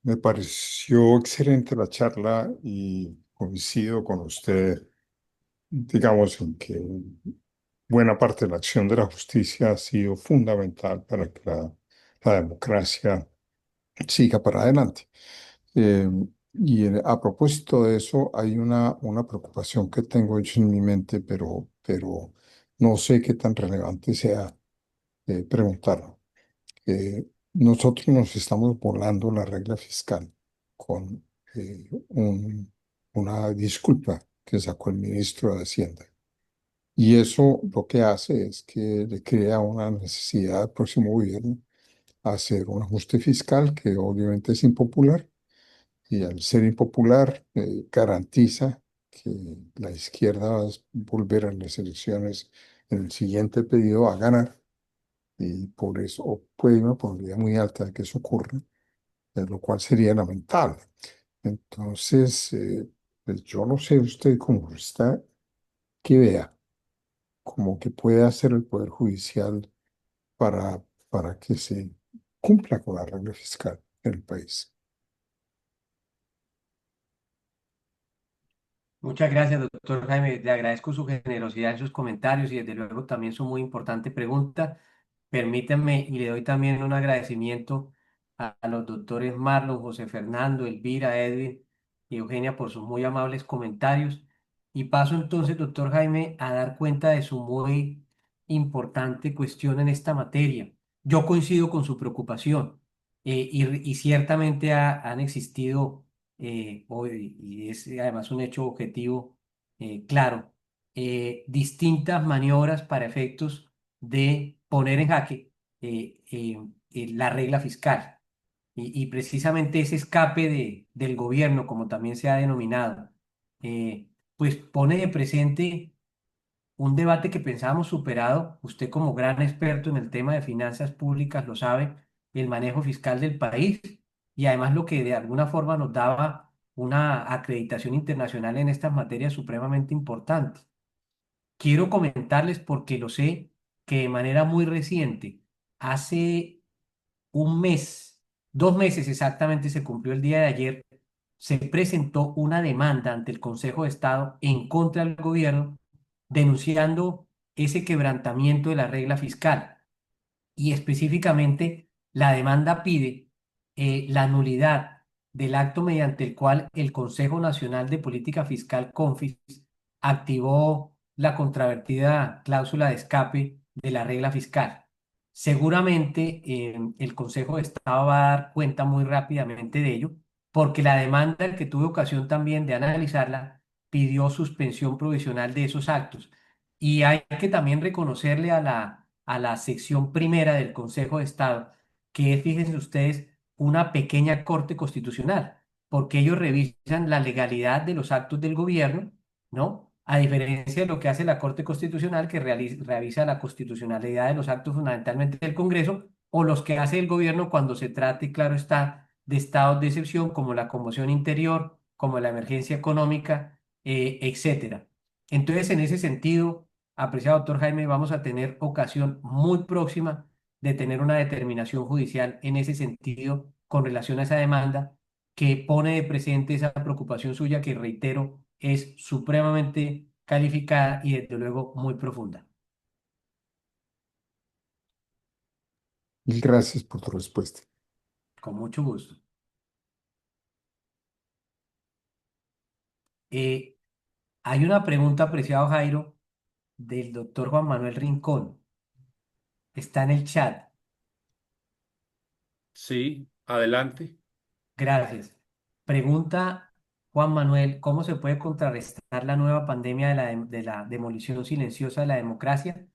Me pareció excelente la charla y coincido con usted, digamos, en que buena parte de la acción de la justicia ha sido fundamental para que la democracia siga para adelante. Eh, a propósito de eso, hay una preocupación que tengo yo en mi mente, pero no sé qué tan relevante sea preguntarlo. Nosotros nos estamos volando la regla fiscal con una disculpa que sacó el ministro de Hacienda. Y eso lo que hace es que le crea una necesidad al próximo gobierno a hacer un ajuste fiscal que obviamente es impopular y al ser impopular garantiza que la izquierda va a volver a las elecciones en el siguiente periodo a ganar y por eso o puede haber una probabilidad muy alta de que eso ocurra, lo cual sería lamentable. Entonces, pues yo no sé usted cómo está, que vea, como que puede hacer el Poder Judicial para que se cumpla con la regla fiscal en el país. Muchas gracias, doctor Jaime. Le agradezco su generosidad en sus comentarios y desde luego también su muy importante pregunta. Permítanme y le doy también un agradecimiento a los doctores Marlon, José Fernando, Elvira, Edwin y Eugenia por sus muy amables comentarios. Y paso entonces, doctor Jaime, a dar cuenta de su muy importante cuestión en esta materia. Yo coincido con su preocupación. y ciertamente han existido, hoy, y es además un hecho objetivo, claro, distintas maniobras para efectos de poner en jaque la regla fiscal. Y precisamente ese escape del gobierno, como también se ha denominado, pues pone de presente un debate que pensábamos superado. Usted como gran experto en el tema de finanzas públicas lo sabe, el manejo fiscal del país y además lo que de alguna forma nos daba una acreditación internacional en estas materias supremamente importantes. Quiero comentarles porque lo sé que de manera muy reciente, hace un mes, 2 meses exactamente, se cumplió el día de ayer, se presentó una demanda ante el Consejo de Estado en contra del gobierno, denunciando ese quebrantamiento de la regla fiscal. Y específicamente, la demanda pide la nulidad del acto mediante el cual el Consejo Nacional de Política Fiscal, CONFIS, activó la controvertida cláusula de escape de la regla fiscal. Seguramente el Consejo de Estado va a dar cuenta muy rápidamente de ello, porque la demanda que tuve ocasión también de analizarla pidió suspensión provisional de esos actos. Y hay que también reconocerle a la sección primera del Consejo de Estado, que es, fíjense ustedes, una pequeña corte constitucional, porque ellos revisan la legalidad de los actos del gobierno, ¿no? A diferencia de lo que hace la Corte Constitucional, que revisa la constitucionalidad de los actos fundamentalmente del Congreso, o los que hace el gobierno cuando se trate, claro está, de estados de excepción, como la conmoción interior, como la emergencia económica, etcétera. Entonces, en ese sentido, apreciado doctor Jaime, vamos a tener ocasión muy próxima de tener una determinación judicial en ese sentido con relación a esa demanda que pone de presente esa preocupación suya que, reitero, es supremamente calificada y desde luego muy profunda. Mil gracias por tu respuesta. Con mucho gusto. Eh, Hay una pregunta, apreciado Jairo, del doctor Juan Manuel Rincón. Está en el chat. Sí, adelante. Gracias. Pregunta Juan Manuel, ¿cómo se puede contrarrestar la nueva pandemia de la demolición silenciosa de la democracia?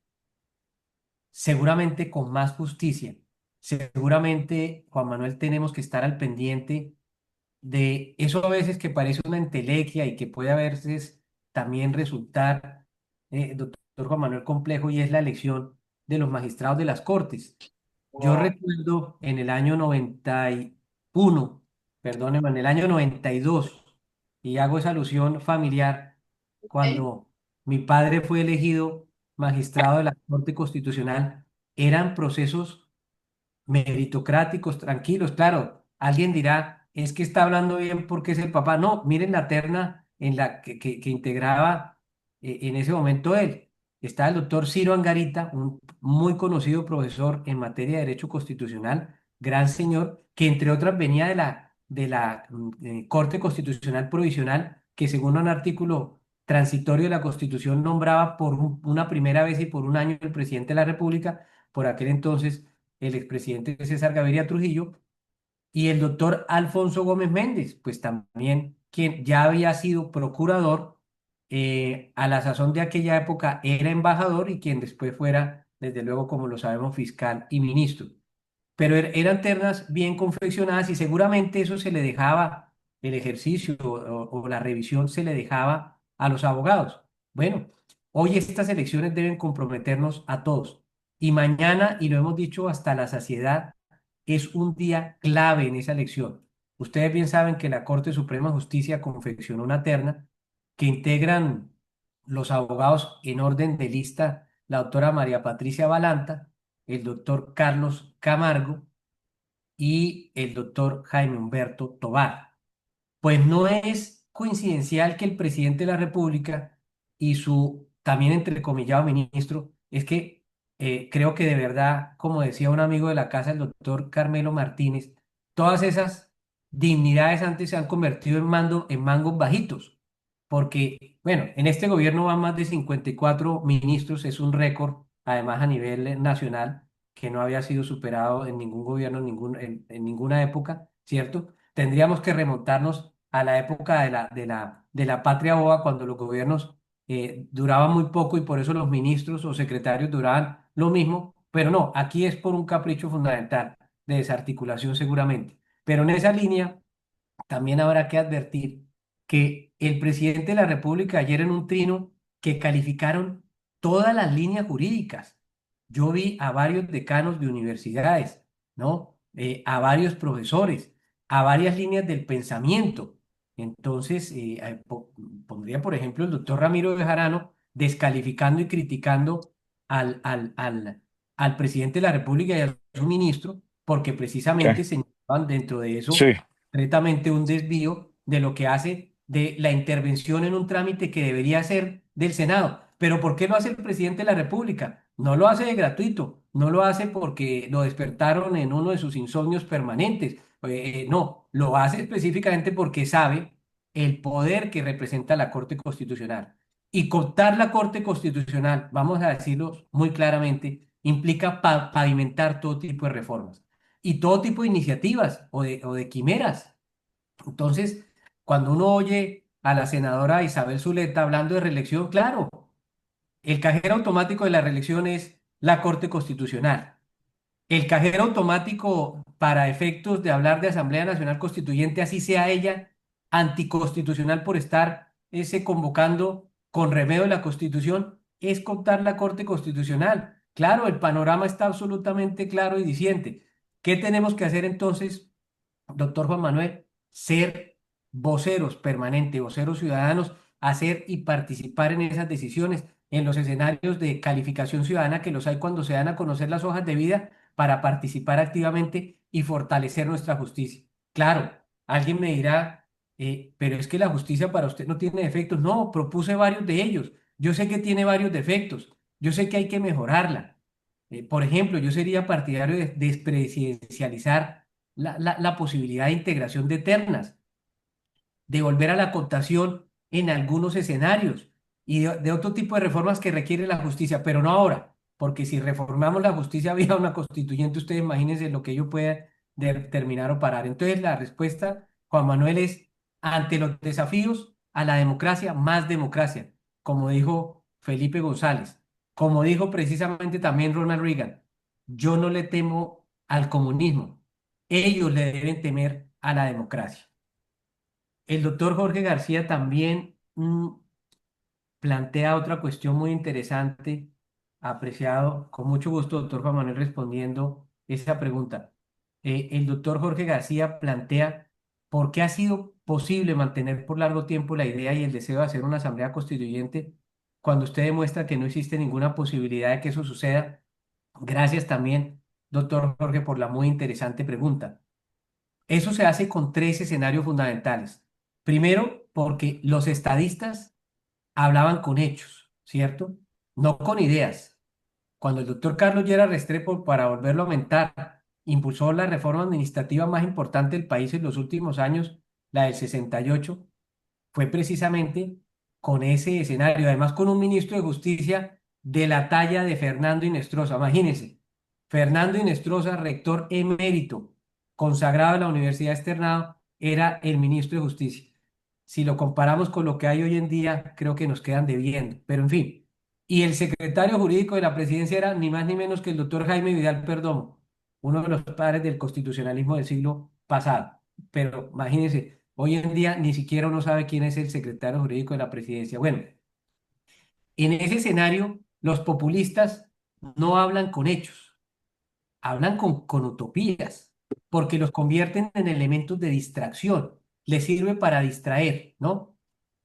Seguramente con más justicia. Seguramente, Juan Manuel, tenemos que estar al pendiente de eso a veces que parece una entelequia y que puede a veces también resultar, doctor Juan Manuel, complejo, y es la elección de los magistrados de las Cortes. Yo recuerdo en el año 91, perdóneme, en el año 92, y hago esa alusión familiar, cuando mi padre fue elegido magistrado de la Corte Constitucional, eran procesos meritocráticos, tranquilos. Claro, alguien dirá, es que está hablando bien porque es el papá. No, miren la terna en la que integraba en ese momento él. Está el doctor Ciro Angarita, un muy conocido profesor en materia de derecho constitucional, gran señor, que entre otras venía de la Corte Constitucional Provisional, que según un artículo transitorio de la Constitución nombraba por una primera vez y por un año el presidente de la República, por aquel entonces el expresidente César Gaviria Trujillo, y el doctor Alfonso Gómez Méndez, pues también quien ya había sido procurador, a la sazón de aquella época era embajador y quien después fuera, desde luego, como lo sabemos, fiscal y ministro. Pero eran ternas bien confeccionadas y seguramente eso se le dejaba, el ejercicio o la revisión se le dejaba a los abogados. Bueno, hoy estas elecciones deben comprometernos a todos. Y mañana, y lo hemos dicho hasta la saciedad, es un día clave en esa elección. Ustedes bien saben que la Corte Suprema de Justicia confeccionó una terna que integran los abogados en orden de lista, la doctora María Patricia Balanta, el doctor Carlos Camargo y el doctor Jaime Humberto Tobar. Pues no es coincidencial que el presidente de la República y su también entrecomillado ministro, es que creo que de verdad, como decía un amigo de la casa, el doctor Carmelo Martínez, todas esas dignidades antes se han convertido en mangos bajitos, porque, bueno, en este gobierno van más de 54 ministros, es un récord, además a nivel nacional, que no había sido superado en ningún gobierno, en ninguna época, ¿cierto? Tendríamos que remontarnos a la época de la patria boba, cuando los gobiernos duraban muy poco y por eso los ministros o secretarios duraban lo mismo, pero no, aquí es por un capricho fundamental de desarticulación seguramente. Pero en esa línea también habrá que advertir que el presidente de la República ayer en un trino que calificaron todas las líneas jurídicas. Yo vi a varios decanos de universidades, ¿no? A varios profesores, a varias líneas del pensamiento. Entonces, pondría, por ejemplo, el doctor Ramiro Bejarano descalificando y criticando al presidente de la República y a su ministro, porque Sí, precisamente señalaban dentro de eso sí, concretamente un desvío de lo que hace de la intervención en un trámite que debería ser del Senado. Pero ¿por qué lo hace el presidente de la República? No lo hace de gratuito, no lo hace porque lo despertaron en uno de sus insomnios permanentes. No, lo hace específicamente porque sabe el poder que representa la Corte Constitucional. Y cortar la Corte Constitucional, vamos a decirlo muy claramente, implica pavimentar todo tipo de reformas y todo tipo de iniciativas o de quimeras. Entonces, cuando uno oye a la senadora Isabel Zuleta hablando de reelección, claro, el cajero automático de la reelección es la Corte Constitucional. El cajero automático para efectos de hablar de Asamblea Nacional Constituyente, así sea ella anticonstitucional por estar ese convocando con remedio de la Constitución, es contar la Corte Constitucional. Claro, el panorama está absolutamente claro y diciente. ¿Qué tenemos que hacer entonces, doctor Juan Manuel? Ser voceros permanentes, voceros ciudadanos, hacer y participar en esas decisiones, en los escenarios de calificación ciudadana que los hay cuando se dan a conocer las hojas de vida para participar activamente y fortalecer nuestra justicia. Claro, alguien me dirá, pero es que la justicia para usted no tiene defectos. No, propuse varios de ellos. Yo sé que tiene varios defectos. Yo sé que hay que mejorarla. Por ejemplo, yo sería partidario de despresidencializar la posibilidad de integración de ternas, de volver a la cooptación en algunos escenarios y de otro tipo de reformas que requiere la justicia, pero no ahora, porque si reformamos la justicia vía una constituyente, ustedes imagínense lo que ello puede determinar o parar. Entonces, la respuesta, Juan Manuel, es ante los desafíos a la democracia, más democracia, como dijo Felipe González, como dijo precisamente también Ronald Reagan. Yo no le temo al comunismo, ellos le deben temer a la democracia. El doctor Jorge García también plantea otra cuestión muy interesante, apreciado, con mucho gusto, doctor Juan Manuel, respondiendo esa pregunta. El doctor Jorge García plantea por qué ha sido posible mantener por largo tiempo la idea y el deseo de hacer una asamblea constituyente cuando usted demuestra que no existe ninguna posibilidad de que eso suceda. Gracias también, doctor Jorge, por la muy interesante pregunta. Eso se hace con tres escenarios fundamentales. Primero, porque los estadistas hablaban con hechos, ¿cierto? No con ideas. Cuando el doctor Carlos Llera Restrepo, para volverlo a aumentar, impulsó la reforma administrativa más importante del país en los últimos años, la del 68, fue precisamente con ese escenario, además con un ministro de Justicia de la talla de Fernando Inestrosa. Imagínense, Fernando Inestrosa, rector emérito, consagrado en la Universidad Externado, era el ministro de Justicia. Si lo comparamos con lo que hay hoy en día, creo que nos quedan debiendo, pero en fin. Y el secretario jurídico de la presidencia era ni más ni menos que el doctor Jaime Vidal Perdomo, uno de los padres del constitucionalismo del siglo pasado. Pero imagínense, hoy en día ni siquiera uno sabe quién es el secretario jurídico de la presidencia. Bueno, en ese escenario, los populistas no hablan con hechos, hablan con utopías, porque los convierten en elementos de distracción, les sirve para distraer, ¿no?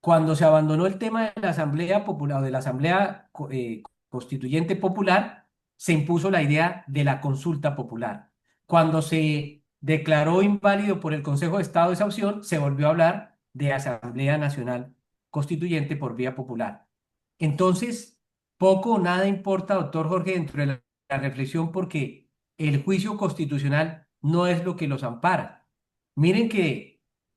Cuando se abandonó el tema de la Asamblea Popular o de la Asamblea Constituyente Popular, se impuso la idea de la consulta popular. Cuando se declaró inválido por el Consejo de Estado esa opción, se volvió a hablar de Asamblea Nacional Constituyente por vía popular. Entonces, poco o nada importa, doctor Jorge, dentro de la reflexión, porque el juicio constitucional no es lo que los ampara. Miren que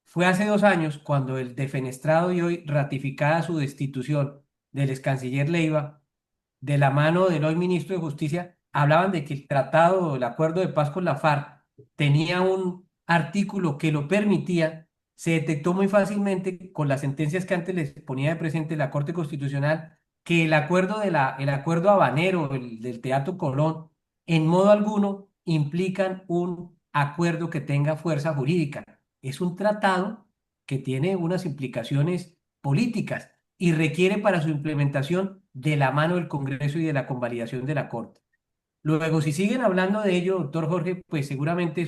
fue hace 2 años cuando el defenestrado y hoy ratificada su destitución del ex canciller Leiva, de la mano del hoy ministro de Justicia, hablaban de que el tratado, el acuerdo de paz con la FARC tenía un artículo que lo permitía, se detectó muy fácilmente con las sentencias que antes les ponía de presente la Corte Constitucional que el acuerdo habanero, el del Teatro Colón, en modo alguno implican un acuerdo que tenga fuerza jurídica. Es un tratado que tiene unas implicaciones políticas y requiere para su implementación de la mano del Congreso y de la convalidación de la Corte. Luego, si siguen hablando de ello, doctor Jorge, pues seguramente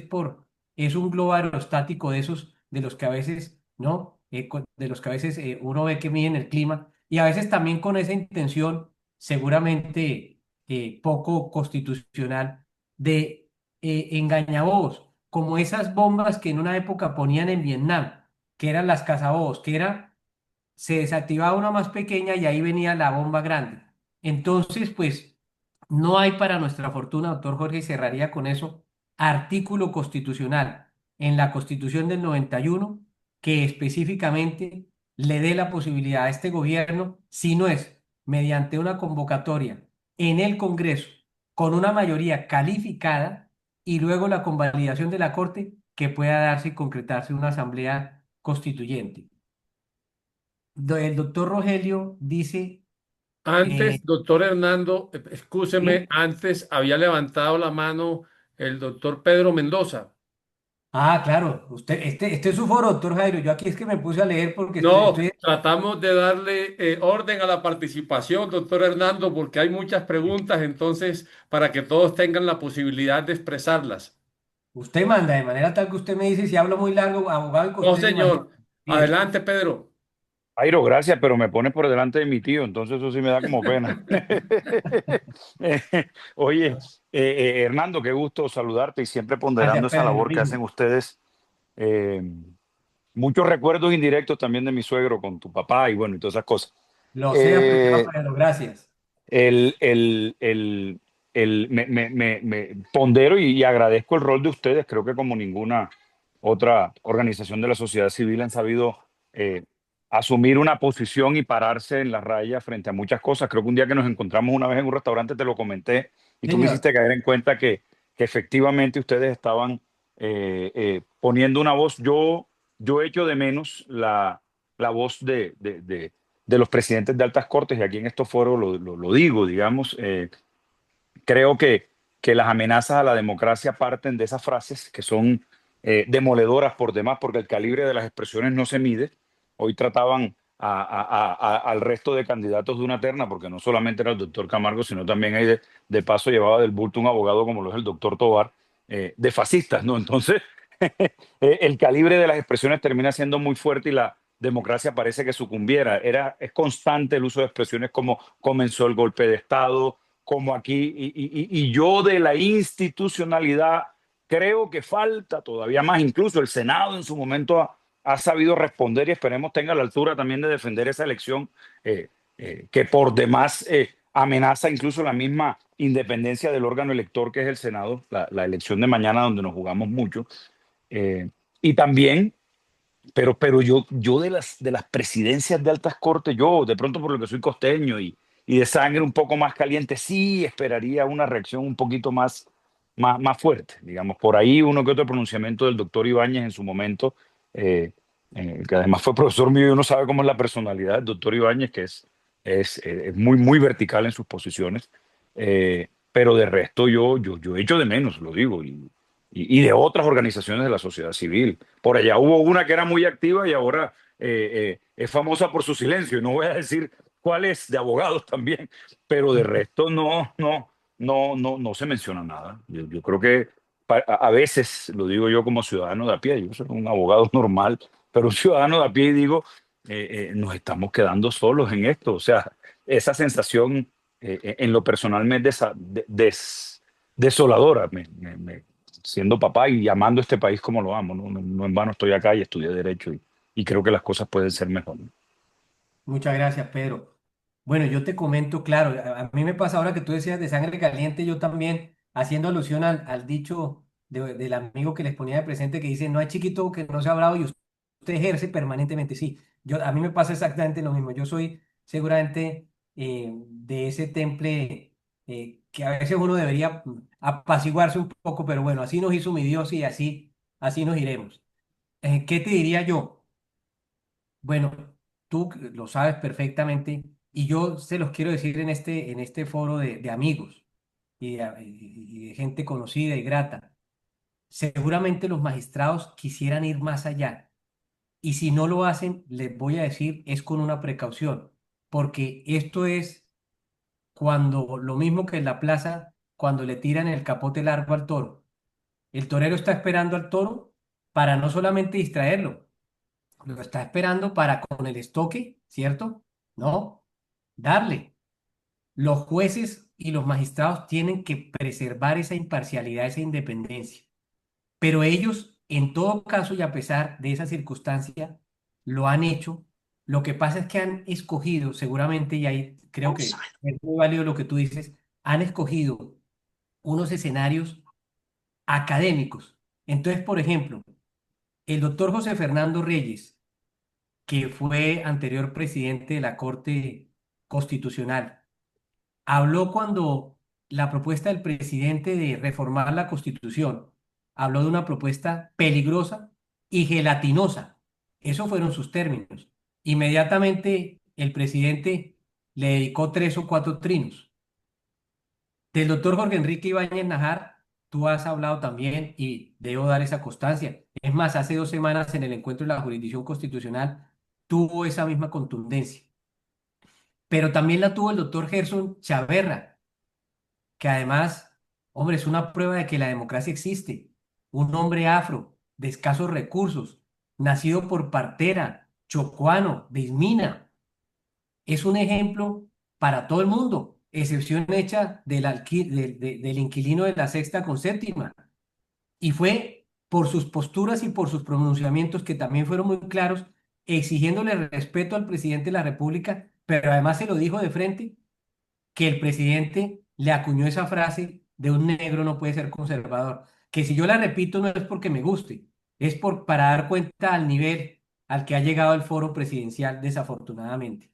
es un globo aerostático de esos de los que a veces, ¿no? De los que a veces uno ve que miden el clima y a veces también con esa intención, seguramente poco constitucional, de engañabobos, como esas bombas que en una época ponían en Vietnam, que eran las cazabobos, se desactivaba una más pequeña y ahí venía la bomba grande. Entonces, pues no hay para nuestra fortuna, doctor Jorge, y cerraría con eso, artículo constitucional en la Constitución del 91 que específicamente le dé la posibilidad a este gobierno, si no es mediante una convocatoria en el Congreso con una mayoría calificada y luego la convalidación de la Corte, que pueda darse y concretarse una asamblea constituyente. El doctor Rogelio dice, Antes, doctor Hernando, excúseme, ¿sí? antes había levantado la mano el doctor Pedro Mendoza. Ah, claro, este es su foro, doctor Jairo. Yo aquí es que me puse a leer porque No, tratamos de darle orden a la participación, doctor Hernando, porque hay muchas preguntas, entonces, para que todos tengan la posibilidad de expresarlas. usted manda de manera tal que usted me dice si hablo muy largo, abogado, que No, usted se imagina. señor. Bien. Adelante, Pedro. Jairo, gracias, pero me pones por delante de mi tío, entonces eso sí me da como pena. Eh, Oye, Hernando, qué gusto saludarte y siempre Gracias, ponderando esa Pedro, lo labor que mismo. hacen ustedes. Eh, Muchos recuerdos indirectos también de mi suegro con tu papá y bueno, y todas esas cosas. Lo sé, apreciado Eh, Pedro, gracias. el, me pondero y agradezco el rol de ustedes. Creo que como ninguna otra organización de la sociedad civil han sabido eh, asumir una posición y pararse en la raya frente a muchas cosas. Creo que un día que nos encontramos una vez en un restaurante te lo comenté y tú me Señor, hiciste caer en cuenta que efectivamente ustedes estaban poniendo una voz. Yo echo de menos la voz de los presidentes de altas cortes, y aquí en estos foros lo digo, digamos, creo que las amenazas a la democracia parten de esas frases que son demoledoras por demás, porque el calibre de las expresiones no se mide. Hoy trataban al resto de candidatos de una terna, porque no solamente era el doctor Camargo, sino también ahí de paso llevaba del bulto un abogado como lo es el doctor Tobar, de fascistas, ¿no? Entonces, el calibre de las expresiones termina siendo muy fuerte y la democracia parece que sucumbiera. Es constante el uso de expresiones como comenzó el golpe de Estado, como aquí, y yo de la institucionalidad creo que falta todavía más. Incluso el Senado en su momento ha sabido responder y esperemos tenga la altura también de defender esa elección que por demás amenaza incluso la misma independencia del órgano elector que es el Senado, la elección de mañana donde nos jugamos mucho. Eh, y también, pero yo de las presidencias de altas cortes, yo de pronto por lo que soy costeño y de sangre un poco más caliente, sí esperaría una reacción un poquito más fuerte. Digamos, por ahí uno que otro pronunciamiento del doctor Ibáñez en su momento, eh, que además fue profesor mío y uno sabe cómo es la personalidad del doctor Ibáñez, que es muy vertical en sus posiciones. Pero de resto yo echo de menos, lo digo, y de otras organizaciones de la sociedad civil. Por allá hubo una que era muy activa y ahora es famosa por su silencio. Y no voy a decir cuál es, de abogados también, pero de resto no se menciona nada. Yo creo que a veces, lo digo yo como ciudadano de a pie, yo soy un abogado normal, pero un ciudadano de a pie y digo, nos estamos quedando solos en esto. O sea, esa sensación en lo personal me es desoladora. Siendo papá y amando este país como lo amo, no en vano estoy acá y estudié Derecho y creo que las cosas pueden ser mejor. muchas gracias, Pedro. Bueno, yo te comento, claro, a mí me pasa ahora que tú decías de sangre caliente, yo también, haciendo alusión al dicho del amigo que les ponía de presente que dice, no hay chiquito que no sea bravo y usted ejerce permanentemente. Sí, a mí me pasa exactamente lo mismo. Yo soy seguramente de ese temple que a veces uno debería apaciguarse un poco, pero bueno, así nos hizo mi Dios y así nos iremos. ¿Qué te diría yo? Bueno, tú lo sabes perfectamente y yo se los quiero decir en este foro de amigos y de gente conocida y grata. Seguramente los magistrados quisieran ir más allá y si no lo hacen, les voy a decir, es con una precaución, porque esto es cuando lo mismo que en la plaza, cuando le tiran el capote largo al toro. El torero está esperando al toro para no solamente distraerlo, lo está esperando para con el estoque, ¿cierto? No, darle. Los jueces y los magistrados tienen que preservar esa imparcialidad, esa independencia. Pero ellos, en todo caso y a pesar de esa circunstancia, lo han hecho. Lo que pasa es que han escogido, seguramente, y ahí creo que es muy válido lo que tú dices, han escogido unos escenarios académicos. Entonces, por ejemplo, el doctor José Fernando Reyes, que fue anterior presidente de la Corte Constitucional, habló cuando la propuesta del presidente de reformar la Constitución, habló de una propuesta peligrosa y gelatinosa. Esos fueron sus términos. Inmediatamente el presidente le dedicó 3 o 4 trinos. Del doctor Jorge Enrique Ibáñez Najar, tú has hablado también y debo dar esa constancia. Es más, hace 2 semanas en el encuentro de la jurisdicción constitucional tuvo esa misma contundencia. Pero también la tuvo el doctor Gerson Chaverra, que además, hombre, es una prueba de que la democracia existe. Un hombre afro, de escasos recursos, nacido por partera, chocuano, de Ismina, es un ejemplo para todo el mundo, excepción hecha del inquilino de la sexta con séptima. Y fue por sus posturas y por sus pronunciamientos que también fueron muy claros, exigiéndole respeto al presidente de la República, pero además se lo dijo de frente que el presidente le acuñó esa frase de un negro no puede ser conservador, que si yo la repito no es porque me guste, es para dar cuenta al nivel al que ha llegado el foro presidencial desafortunadamente.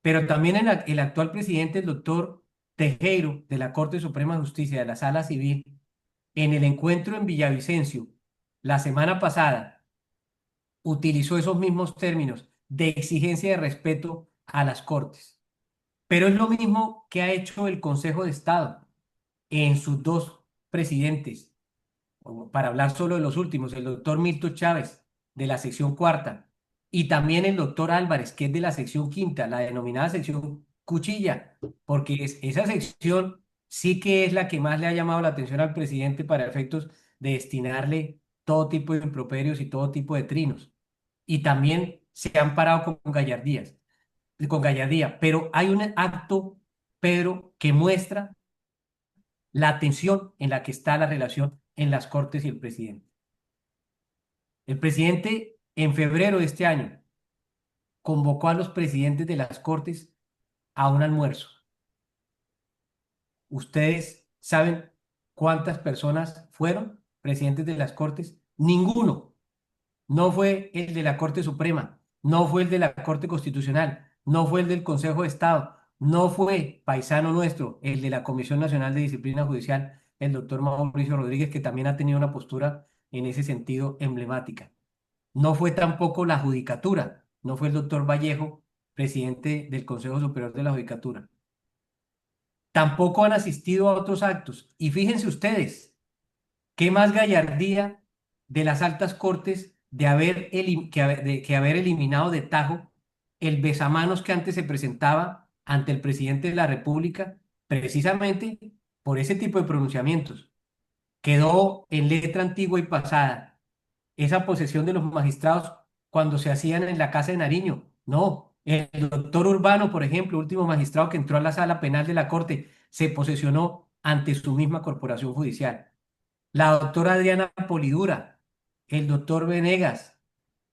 Pero también el actual presidente, el doctor Tejero, de la Corte Suprema de Justicia de la Sala Civil, en el encuentro en Villavicencio la semana pasada, utilizó esos mismos términos de exigencia de respeto a las Cortes. Pero es lo mismo que ha hecho el Consejo de Estado en sus 2 presidentes, para hablar solo de los últimos, el doctor Milton Chávez, de la sección cuarta, y también el doctor Álvarez, que es de la sección quinta, la denominada sección cuchilla, porque esa sección sí que es la que más le ha llamado la atención al presidente para efectos de destinarle todo tipo de improperios y todo tipo de trinos. Y también se han parado con gallardía, pero hay un acto, Pedro, que muestra la tensión en la que está la relación en las Cortes y el presidente. El presidente en febrero de este año convocó a los presidentes de las Cortes a un almuerzo. ¿Ustedes saben cuántas personas fueron presidentes de las Cortes? Ninguno. No fue el de la Corte Suprema, no fue el de la Corte Constitucional, no fue el del Consejo de Estado, no fue paisano nuestro, el de la Comisión Nacional de Disciplina Judicial, el doctor Mauricio Rodríguez, que también ha tenido una postura en ese sentido emblemática. No fue tampoco la Judicatura, no fue el doctor Vallejo, presidente del Consejo Superior de la Judicatura. Tampoco han asistido a otros actos. Y fíjense ustedes, qué más gallardía de las altas cortes de que haber eliminado de tajo el besamanos que antes se presentaba ante el presidente de la República, precisamente por ese tipo de pronunciamientos. Quedó en letra antigua y pasada esa posesión de los magistrados cuando se hacían en la Casa de Nariño. No, el doctor Urbano, por ejemplo, último magistrado que entró a la sala penal de la Corte, se posesionó ante su misma corporación judicial. La doctora Adriana Polidura, el doctor Venegas,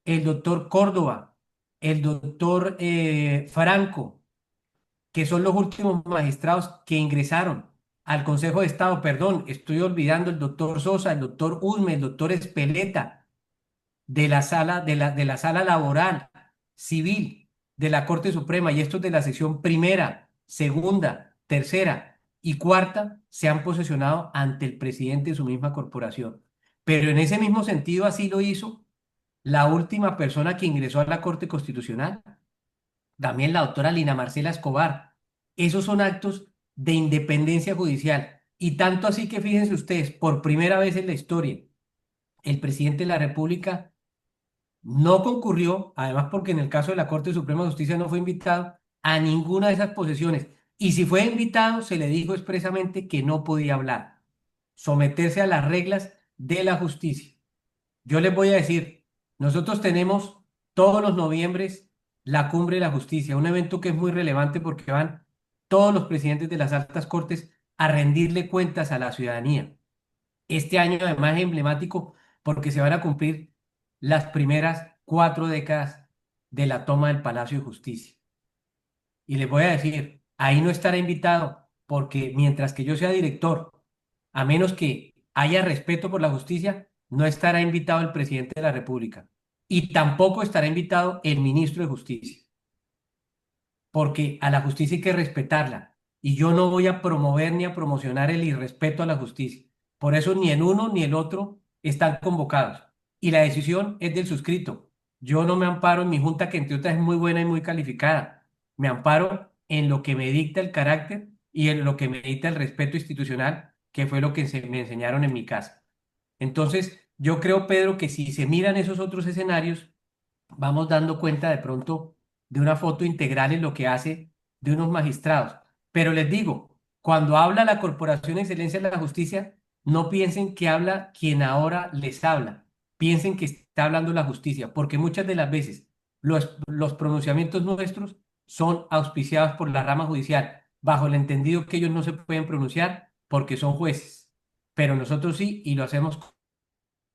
el doctor Córdoba, el doctor Franco, que son los últimos magistrados que ingresaron al Consejo de Estado. Perdón, estoy olvidando el doctor Sosa, el doctor Usme, el doctor Espeleta, de la sala laboral civil de la Corte Suprema, y estos de la sección primera, segunda, tercera. y cuarta, se han posesionado ante el presidente de su misma corporación. Pero en ese mismo sentido, así lo hizo la última persona que ingresó a la Corte Constitucional, también la doctora Lina Marcela Escobar. Esos son actos de independencia judicial. Y tanto así que fíjense ustedes, por primera vez en la historia, el presidente de la República no concurrió, además porque en el caso de la Corte Suprema de Justicia no fue invitado a ninguna de esas posesiones. Y si fue invitado, se le dijo expresamente que no podía hablar, someterse a las reglas de la justicia. Yo les voy a decir, nosotros tenemos todos los noviembres la Cumbre de la Justicia, un evento que es muy relevante porque van todos los presidentes de las altas cortes a rendirle cuentas a la ciudadanía. Este año además es emblemático porque se van a cumplir las primeras 4 décadas de la toma del Palacio de Justicia. Y les voy a decir, ahí no estará invitado porque mientras que yo sea director, a menos que haya respeto por la justicia, no estará invitado el presidente de la República y tampoco estará invitado el ministro de Justicia, porque a la justicia hay que respetarla y yo no voy a promover ni a promocionar el irrespeto a la justicia. Por eso ni el uno ni el otro están convocados y la decisión es del suscrito. Yo no me amparo en mi junta, que entre otras es muy buena y muy calificada. Me amparo en lo que me dicta el carácter y en lo que me dicta el respeto institucional, que fue lo que me enseñaron en mi casa. Entonces, yo creo, Pedro, que si se miran esos otros escenarios, vamos dando cuenta de pronto de una foto integral en lo que hace de unos magistrados. Pero les digo, cuando habla la Corporación de Excelencia de la Justicia, no piensen que habla quien ahora les habla, piensen que está hablando la justicia, porque muchas de las veces los pronunciamientos nuestros son auspiciados por la rama judicial, bajo el entendido que ellos no se pueden pronunciar porque son jueces, pero nosotros sí, y lo hacemos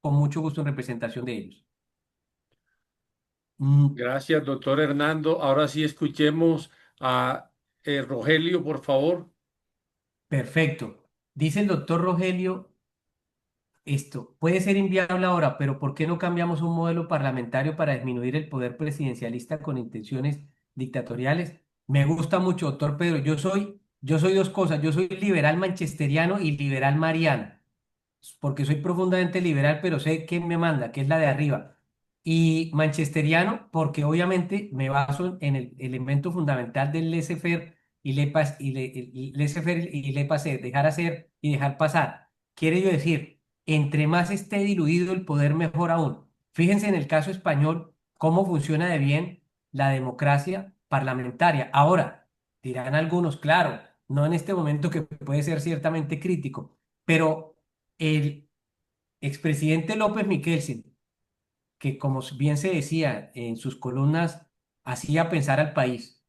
con mucho gusto en representación de ellos. Gracias, doctor Hernando. Ahora sí escuchemos a Rogelio, por favor. Perfecto. Dice el doctor Rogelio, esto puede ser inviable ahora, pero ¿por qué no cambiamos un modelo parlamentario para disminuir el poder presidencialista con intenciones dictatoriales? Me gusta mucho, doctor Pedro. Yo soy dos cosas. Yo soy liberal manchesteriano y liberal mariano, porque soy profundamente liberal, pero sé quién me manda, que es la de arriba. Y manchesteriano, porque obviamente me baso en el elemento fundamental del laissez-faire y laissez-faire y laissez-passer, dejar hacer y dejar pasar. Quiere yo decir, entre más esté diluido el poder, mejor aún. Fíjense en el caso español cómo funciona de bien la democracia parlamentaria. Ahora, dirán algunos, claro, no en este momento que puede ser ciertamente crítico, pero el expresidente López Miquelsen, que como bien se decía en sus columnas, hacía pensar al país,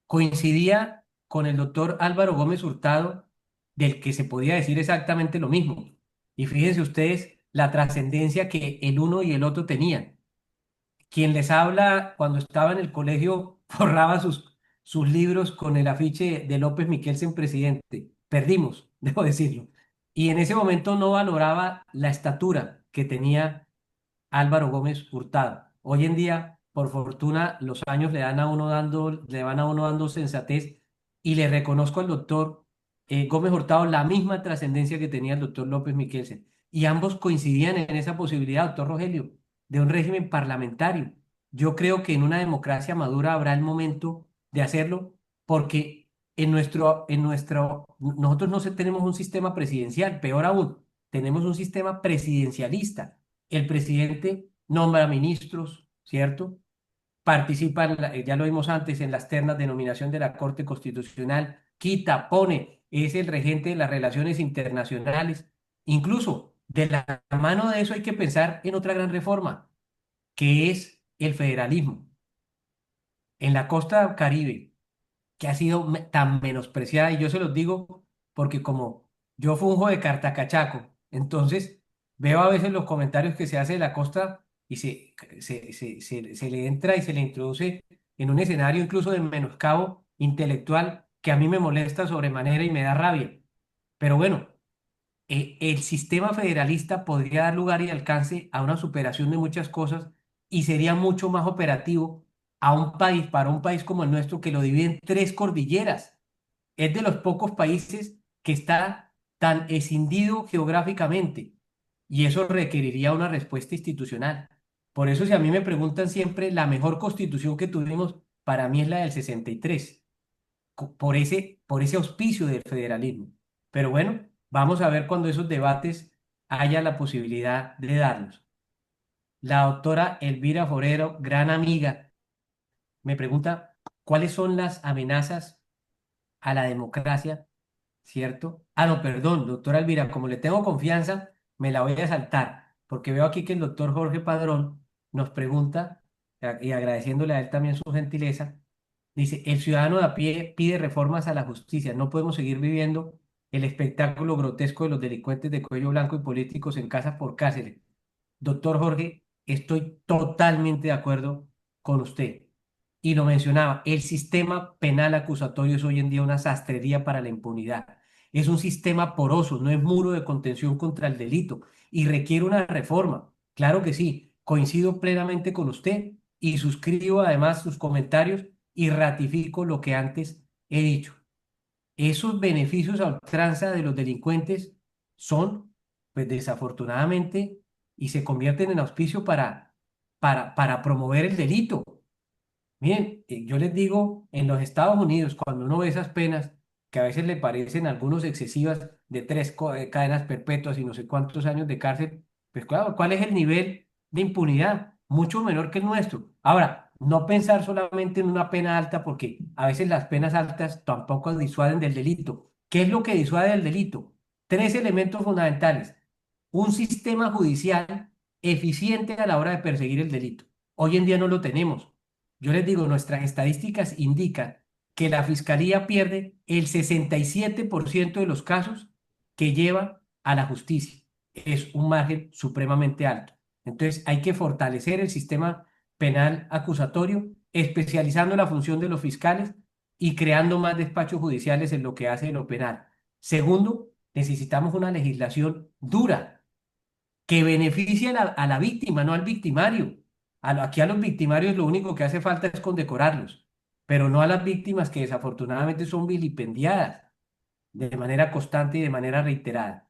coincidía con el doctor Álvaro Gómez Hurtado, del que se podía decir exactamente lo mismo. Y fíjense ustedes la trascendencia que el uno y el otro tenían. Quien les habla cuando estaba en el colegio forraba sus libros con el afiche de López Miquelsen presidente. Perdimos, debo decirlo. Y en ese momento no valoraba la estatura que tenía Álvaro Gómez Hurtado. Hoy en día, por fortuna, los años le van a uno dando sensatez y le reconozco al doctor Gómez Hurtado la misma trascendencia que tenía el doctor López Miquelsen. Y ambos coincidían en esa posibilidad, doctor Rogelio, de un régimen parlamentario. Yo creo que en una democracia madura habrá el momento de hacerlo porque nosotros no tenemos un sistema presidencial, peor aún, tenemos un sistema presidencialista. El presidente nombra ministros, ¿cierto? Participa, ya lo vimos antes, en las ternas de nominación de la Corte Constitucional, quita, pone, es el regente de las relaciones internacionales. Incluso de la mano de eso hay que pensar en otra gran reforma, que es el federalismo. En la costa Caribe, que ha sido tan menospreciada, y yo se los digo porque como yo funjo de Cartacachaco, entonces veo a veces los comentarios que se hace de la costa y se le entra y se le introduce en un escenario incluso de menoscabo intelectual que a mí me molesta sobremanera y me da rabia. Pero bueno, el sistema federalista podría dar lugar y alcance a una superación de muchas cosas y sería mucho más operativo para un país como el nuestro que lo divide en tres cordilleras. es de los pocos países que está tan escindido geográficamente y eso requeriría una respuesta institucional. Por eso si a mí me preguntan siempre, la mejor constitución que tuvimos para mí es la del 63, por ese auspicio del federalismo. Pero bueno, vamos a ver cuando esos debates haya la posibilidad de darlos. La doctora Elvira Forero, gran amiga, me pregunta cuáles son las amenazas a la democracia, ¿cierto? Ah, no, perdón, doctora Elvira, como le tengo confianza, me la voy a saltar, porque veo aquí que el doctor Jorge Padrón nos pregunta, y agradeciéndole a él también su gentileza, dice, el ciudadano de a pie pide reformas a la justicia, no podemos seguir viviendo el espectáculo grotesco de los delincuentes de cuello blanco y políticos en casas por cárceles. Doctor Jorge, estoy totalmente de acuerdo con usted. Y lo mencionaba, el sistema penal acusatorio es hoy en día una sastrería para la impunidad. Es un sistema poroso, no es muro de contención contra el delito y requiere una reforma. Claro que sí, coincido plenamente con usted y suscribo además sus comentarios y ratifico lo que antes he dicho. Esos beneficios a ultranza de los delincuentes son, pues desafortunadamente, y se convierten en auspicio para promover el delito. Miren, yo les digo, en los Estados Unidos, cuando uno ve esas penas, que a veces le parecen algunos excesivas, de cadenas perpetuas y no sé cuántos años de cárcel, pues claro, ¿cuál es el nivel de impunidad? Mucho menor que el nuestro. Ahora, no pensar solamente en una pena alta, porque a veces las penas altas tampoco disuaden del delito. ¿Qué es lo que disuade del delito? Tres elementos fundamentales. Un sistema judicial eficiente a la hora de perseguir el delito. Hoy en día no lo tenemos. Yo les digo, nuestras estadísticas indican que la fiscalía pierde el 67% de los casos que lleva a la justicia. Es un margen supremamente alto. Entonces, hay que fortalecer el sistema penal acusatorio, especializando la función de los fiscales y creando más despachos judiciales en lo que hace lo penal. Segundo, necesitamos una legislación dura que beneficie a la víctima, no al victimario. Aquí a los victimarios lo único que hace falta es condecorarlos, pero no a las víctimas que desafortunadamente son vilipendiadas de manera constante y de manera reiterada.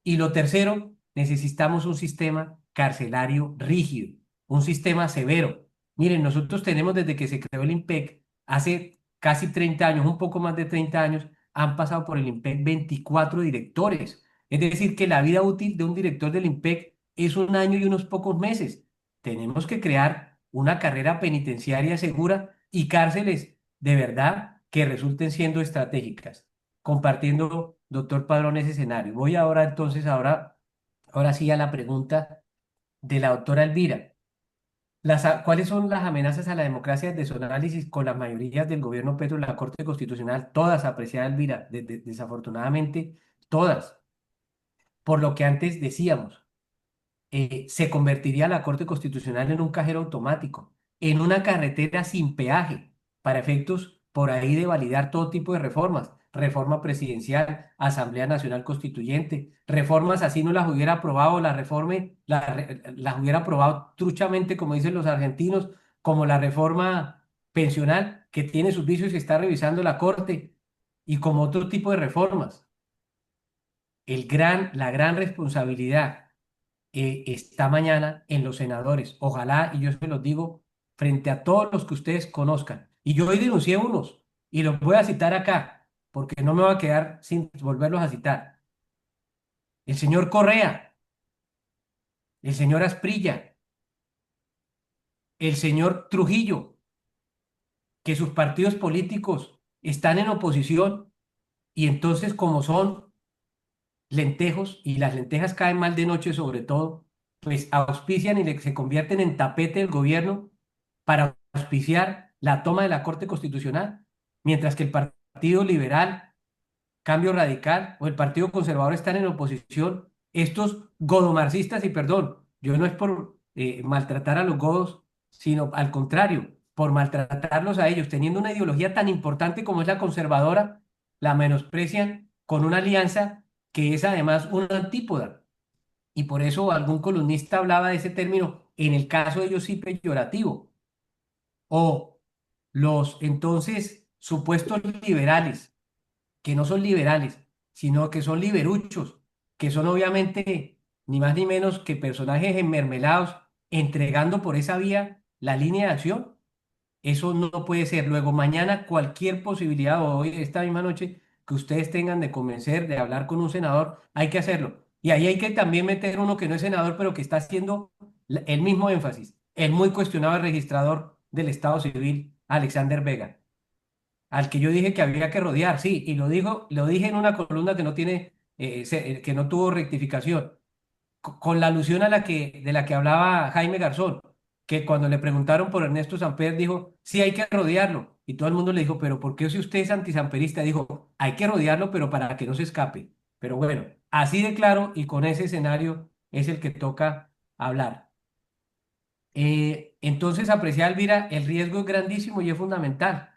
Y lo tercero, necesitamos un sistema carcelario rígido, un sistema severo. Miren, nosotros tenemos desde que se creó el IMPEC, hace casi 30 años, un poco más de 30 años, han pasado por el IMPEC 24 directores. Es decir, que la vida útil de un director del IMPEC es un año y unos pocos meses. Tenemos que crear una carrera penitenciaria segura y cárceles de verdad que resulten siendo estratégicas compartiendo, doctor Padrón, ese escenario. Voy ahora entonces, ahora sí a la pregunta de la doctora Elvira. ¿Cuáles son las amenazas a la democracia de su análisis con las mayorías del gobierno Petro en la Corte Constitucional? Todas, apreciada Elvira, desafortunadamente, todas. Por lo que antes decíamos, se convertiría la Corte Constitucional en un cajero automático, en una carretera sin peaje, para efectos por ahí de validar todo tipo de reformas, reforma presidencial, Asamblea Nacional Constituyente, reformas así no las hubiera aprobado, las hubiera aprobado truchamente, como dicen los argentinos, como la reforma pensional, que tiene sus vicios y está revisando la Corte, y como otro tipo de reformas. La gran responsabilidad está mañana en los senadores. Ojalá, y yo se los digo, frente a todos los que ustedes conozcan. Y yo hoy denuncié unos y los voy a citar acá, porque no me voy a quedar sin volverlos a citar. El señor Correa, el señor Asprilla, el señor Trujillo, que sus partidos políticos están en oposición y entonces como son lentejos y las lentejas caen mal de noche sobre todo, pues auspician y se convierten en tapete del gobierno para auspiciar la toma de la Corte Constitucional, mientras que el Partido Liberal, Cambio Radical o el Partido Conservador están en oposición. Estos godomarxistas, y perdón, yo no es por maltratar a los godos, sino al contrario, por maltratarlos a ellos, teniendo una ideología tan importante como es la conservadora, la menosprecian con una alianza que es además una antípoda. Y por eso algún columnista hablaba de ese término, en el caso de ellos sí peyorativo. O los entonces supuestos liberales, que no son liberales, sino que son liberuchos, que son obviamente ni más ni menos que personajes enmermelados entregando por esa vía la línea de acción. Eso no puede ser. Luego, mañana, cualquier posibilidad, o hoy, esta misma noche, que ustedes tengan de convencer, de hablar con un senador, hay que hacerlo. Y ahí hay que también meter uno que no es senador, pero que está haciendo el mismo énfasis. El muy cuestionado registrador del Estado Civil, Alexander Vega, al que yo dije que había que rodear, sí, y lo dije en una columna que no tiene, que no tuvo rectificación con la alusión de la que hablaba Jaime Garzón, que cuando le preguntaron por Ernesto Samper dijo, sí hay que rodearlo. Y todo el mundo le dijo, pero ¿por qué si usted es antisamperista? Dijo, hay que rodearlo, pero para que no se escape. Pero bueno, así de claro y con ese escenario es el que toca hablar. Entonces, apreciar, Elvira, el riesgo es grandísimo y es fundamental.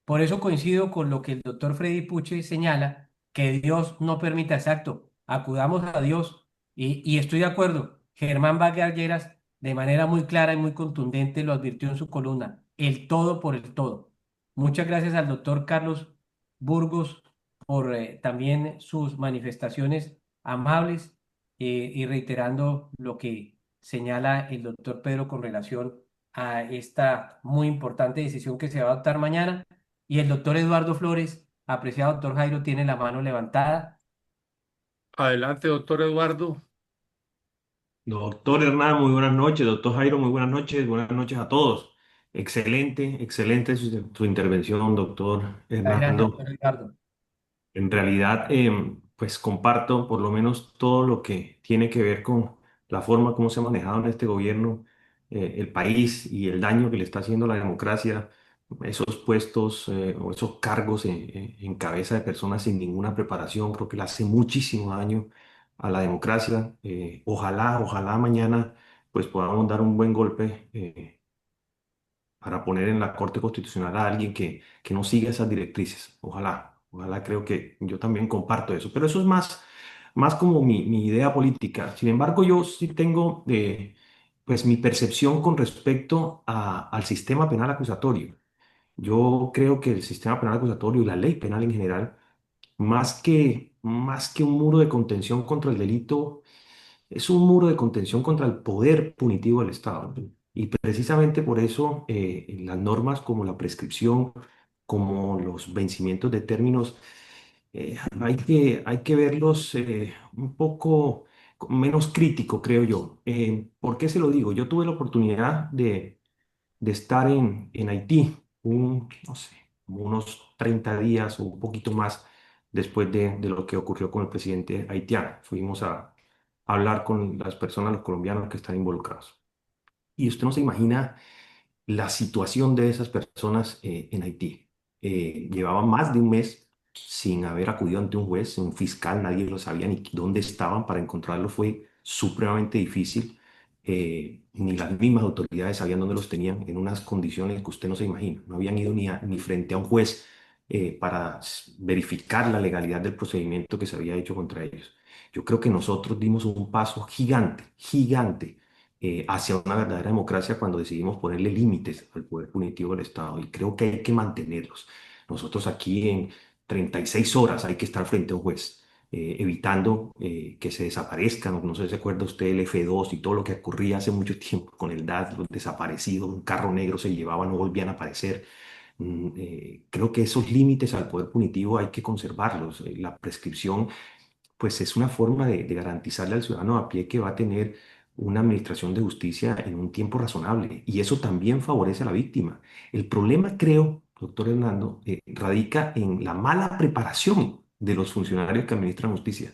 Por eso coincido con lo que el doctor Freddy Puche señala, que Dios no permita, exacto, acudamos a Dios y estoy de acuerdo. Germán Vargas Lleras, de manera muy clara y muy contundente, lo advirtió en su columna, el todo por el todo. Muchas gracias al doctor Carlos Burgos por también sus manifestaciones amables y reiterando lo que señala el doctor Pedro con relación a esta muy importante decisión que se va a adoptar mañana. Y el doctor Eduardo Flores, apreciado doctor Jairo, tiene la mano levantada. Adelante, doctor Eduardo. Doctor Hernán, muy buenas noches. Doctor Jairo, muy buenas noches a todos. Excelente, excelente su intervención, doctor Adelante, Hernando. doctor Eduardo. En realidad, pues comparto por lo menos todo lo que tiene que ver con la forma como se ha manejado en este gobierno el país y el daño que le está haciendo a la democracia, esos puestos o esos cargos en cabeza de personas sin ninguna preparación, creo que le hace muchísimo daño a la democracia. Ojalá mañana pues podamos dar un buen golpe para poner en la Corte Constitucional a alguien que no siga esas directrices. Ojalá creo que yo también comparto eso, pero eso es más como mi idea política. Sin embargo, yo sí tengo pues mi percepción con respecto al sistema penal acusatorio. Yo creo que el sistema penal acusatorio y la ley penal en general, más que un muro de contención contra el delito, es un muro de contención contra el poder punitivo del Estado. Y precisamente por eso las normas como la prescripción, como los vencimientos de términos, hay que verlos un poco menos crítico, creo yo. ¿Por qué se lo digo? Yo tuve la oportunidad de estar en Haití, no sé, como unos 30 días o un poquito más después de lo que ocurrió con el presidente haitiano. Fuimos a hablar con las personas, los colombianos que están involucrados. Y usted no se imagina la situación de esas personas en Haití. Llevaban más de un mes sin haber acudido ante un juez, un fiscal, nadie lo sabía ni dónde estaban. Para encontrarlo fue supremamente difícil. Ni las mismas autoridades sabían dónde los tenían en unas condiciones que usted no se imagina. No habían ido ni frente a un juez para verificar la legalidad del procedimiento que se había hecho contra ellos. Yo creo que nosotros dimos un paso gigante hacia una verdadera democracia cuando decidimos ponerle límites al poder punitivo del Estado y creo que hay que mantenerlos. Nosotros aquí en 36 horas hay que estar frente a un juez, evitando que se desaparezcan. No sé si se acuerda usted del F2 y todo lo que ocurría hace mucho tiempo con el DAS, los desaparecidos, un carro negro se llevaba, no volvían a aparecer. Creo que esos límites al poder punitivo hay que conservarlos. La prescripción pues es una forma de garantizarle al ciudadano a pie que va a tener una administración de justicia en un tiempo razonable y eso también favorece a la víctima. El problema, creo, doctor Hernando, radica en la mala preparación de los funcionarios que administran justicia.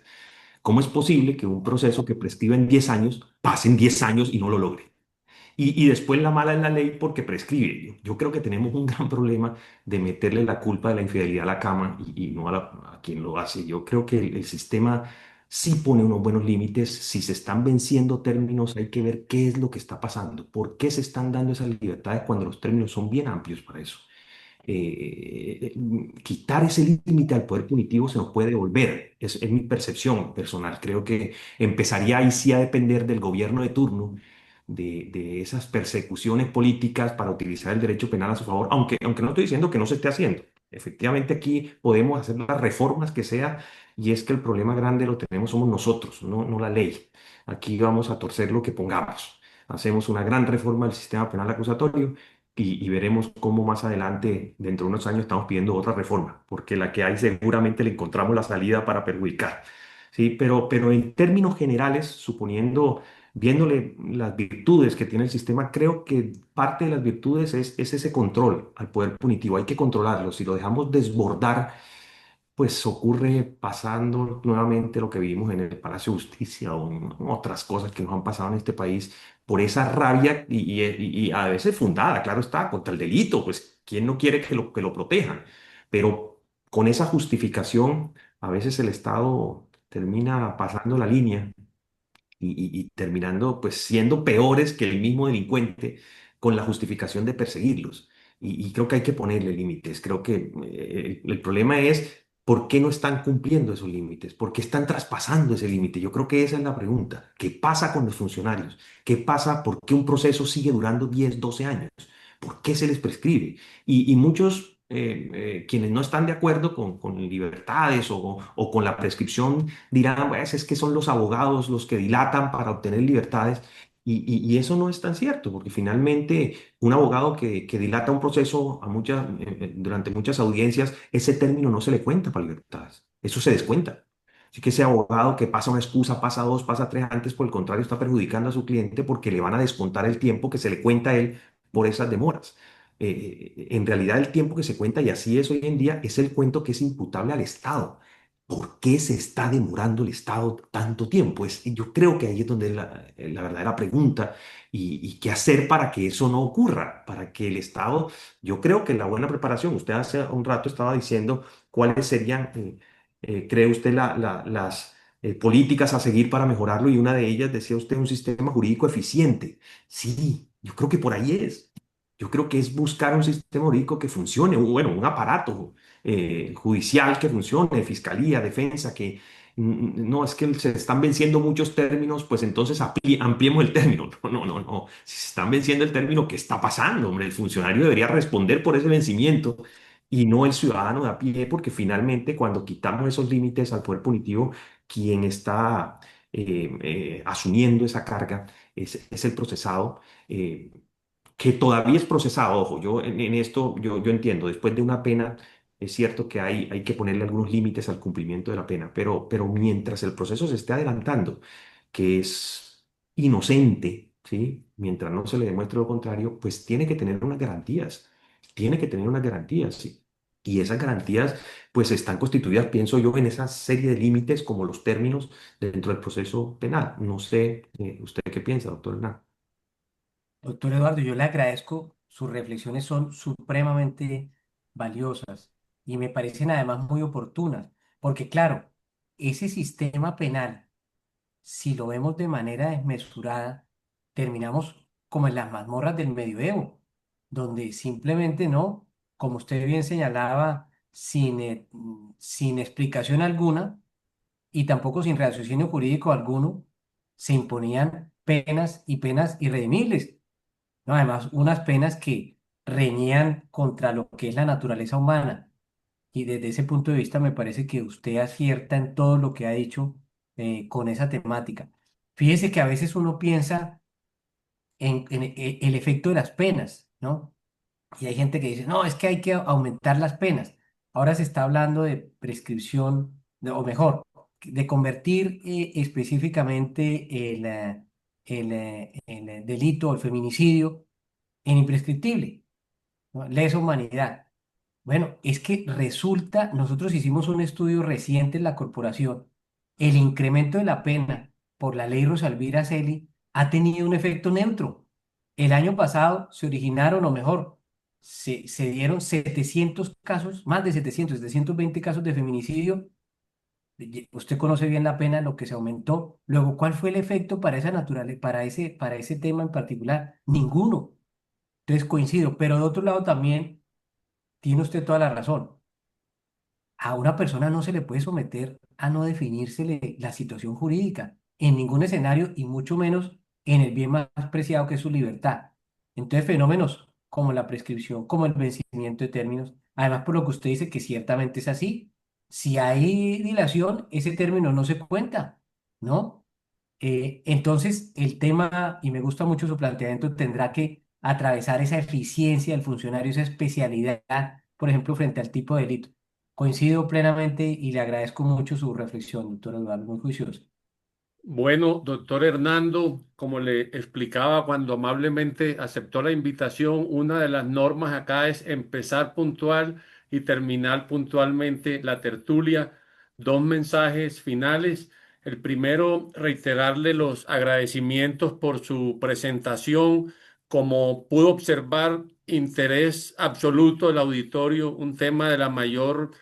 ¿Cómo es posible que un proceso que prescriba en 10 años pasen 10 años y no lo logre? Y después la mala es la ley porque prescribe. Yo creo que tenemos un gran problema de meterle la culpa de la infidelidad a la cama y no a quien lo hace. Yo creo que el sistema sí pone unos buenos límites. Si se están venciendo términos, hay que ver qué es lo que está pasando. ¿Por qué se están dando esas libertades cuando los términos son bien amplios para eso? Quitar ese límite al poder punitivo se nos puede devolver. Es mi percepción personal. Creo que empezaría ahí sí a depender del gobierno de turno, de esas persecuciones políticas para utilizar el derecho penal a su favor, aunque no estoy diciendo que no se esté haciendo. Efectivamente, aquí podemos hacer las reformas que sea, y es que el problema grande lo tenemos somos nosotros, no la ley. Aquí vamos a torcer lo que pongamos. Hacemos una gran reforma del sistema penal acusatorio y veremos cómo más adelante, dentro de unos años, estamos pidiendo otra reforma, porque la que hay seguramente le encontramos la salida para perjudicar. Sí, pero en términos generales, suponiendo, viéndole las virtudes que tiene el sistema, creo que parte de las virtudes es ese control al poder punitivo. Hay que controlarlo. Si lo dejamos desbordar, pues ocurre pasando nuevamente lo que vivimos en el Palacio de Justicia o en otras cosas que nos han pasado en este país por esa rabia y a veces fundada, claro está, contra el delito, pues ¿quién no quiere que lo protejan? Pero con esa justificación, a veces el Estado termina pasando la línea y terminando pues siendo peores que el mismo delincuente con la justificación de perseguirlos. Y creo que hay que ponerle límites. Creo que el problema es por qué no están cumpliendo esos límites, por qué están traspasando ese límite. Yo creo que esa es la pregunta. ¿Qué pasa con los funcionarios? ¿Qué pasa? ¿Por qué un proceso sigue durando 10 12 años? ¿Por qué se les prescribe? Y muchos quienes no están de acuerdo con libertades o con la prescripción dirán, pues es que son los abogados los que dilatan para obtener libertades. Y eso no es tan cierto, porque finalmente un abogado que dilata un proceso durante muchas audiencias, ese término no se le cuenta para libertades, eso se descuenta. Así que ese abogado que pasa una excusa, pasa dos, pasa tres, antes por el contrario está perjudicando a su cliente porque le van a descontar el tiempo que se le cuenta a él por esas demoras. En realidad el tiempo que se cuenta, y así es hoy en día, es el cuento que es imputable al Estado. ¿Por qué se está demorando el Estado tanto tiempo? Yo creo que ahí es donde es la verdadera pregunta y qué hacer para que eso no ocurra, para que el Estado, yo creo que la buena preparación, usted hace un rato estaba diciendo cuáles serían, cree usted, las políticas a seguir para mejorarlo y una de ellas, decía usted, un sistema jurídico eficiente. Sí, yo creo que por ahí es. Yo creo que es buscar un sistema jurídico que funcione, bueno, un aparato judicial que funcione, fiscalía, defensa, que no es que se están venciendo muchos términos, pues entonces ampliemos el término. No, no, no, no. Si se están venciendo el término, ¿qué está pasando? Hombre, el funcionario debería responder por ese vencimiento y no el ciudadano de a pie, porque finalmente cuando quitamos esos límites al poder punitivo, quien está asumiendo esa carga es el procesado. Que todavía es procesado, ojo, yo en esto yo entiendo, después de una pena es cierto que hay que ponerle algunos límites al cumplimiento de la pena, pero mientras el proceso se esté adelantando, que es inocente, ¿sí? Mientras no se le demuestre lo contrario, pues tiene que tener unas garantías, tiene que tener unas garantías, ¿sí? Y esas garantías pues están constituidas, pienso yo, en esa serie de límites como los términos dentro del proceso penal. No sé, ¿usted qué piensa, doctor Hernán? Doctor Eduardo, yo le agradezco, sus reflexiones son supremamente valiosas y me parecen además muy oportunas, porque claro, ese sistema penal, si lo vemos de manera desmesurada, terminamos como en las mazmorras del medioevo, donde simplemente no, como usted bien señalaba, sin explicación alguna y tampoco sin raciocinio jurídico alguno, se imponían penas y penas irredimibles, ¿no? Además, unas penas que reñían contra lo que es la naturaleza humana. Y desde ese punto de vista me parece que usted acierta en todo lo que ha dicho con esa temática. Fíjese que a veces uno piensa en el efecto de las penas, ¿no? Y hay gente que dice, no, es que hay que aumentar las penas. Ahora se está hablando de prescripción, o mejor, de convertir específicamente el delito o el feminicidio en imprescriptible, ¿no? Lesa humanidad. Bueno, es que resulta, nosotros hicimos un estudio reciente en la corporación, el incremento de la pena por la ley Rosalvira Celi ha tenido un efecto neutro. El año pasado se originaron, o mejor, se dieron 700 casos, más de 720 casos de feminicidio. Usted conoce bien la pena, lo que se aumentó. Luego, ¿cuál fue el efecto para esa para ese tema en particular? Ninguno. Entonces coincido, pero de otro lado también tiene usted toda la razón. A una persona no se le puede someter a no definírsele la situación jurídica en ningún escenario y mucho menos en el bien más preciado que es su libertad. Entonces, fenómenos como la prescripción, como el vencimiento de términos, Además, por lo que usted dice que ciertamente es así. Si hay dilación, ese término no se cuenta, ¿no? Entonces, el tema, y me gusta mucho su planteamiento, tendrá que atravesar esa eficiencia del funcionario, esa especialidad, por ejemplo, frente al tipo de delito. Coincido plenamente y le agradezco mucho su reflexión, doctor Eduardo, muy juicioso. Bueno, doctor Hernando, como le explicaba cuando amablemente aceptó la invitación, una de las normas acá es empezar puntual y terminar puntualmente la tertulia. Dos mensajes finales. El primero, reiterarle los agradecimientos por su presentación. Como pudo observar, interés absoluto del auditorio, un tema de la mayor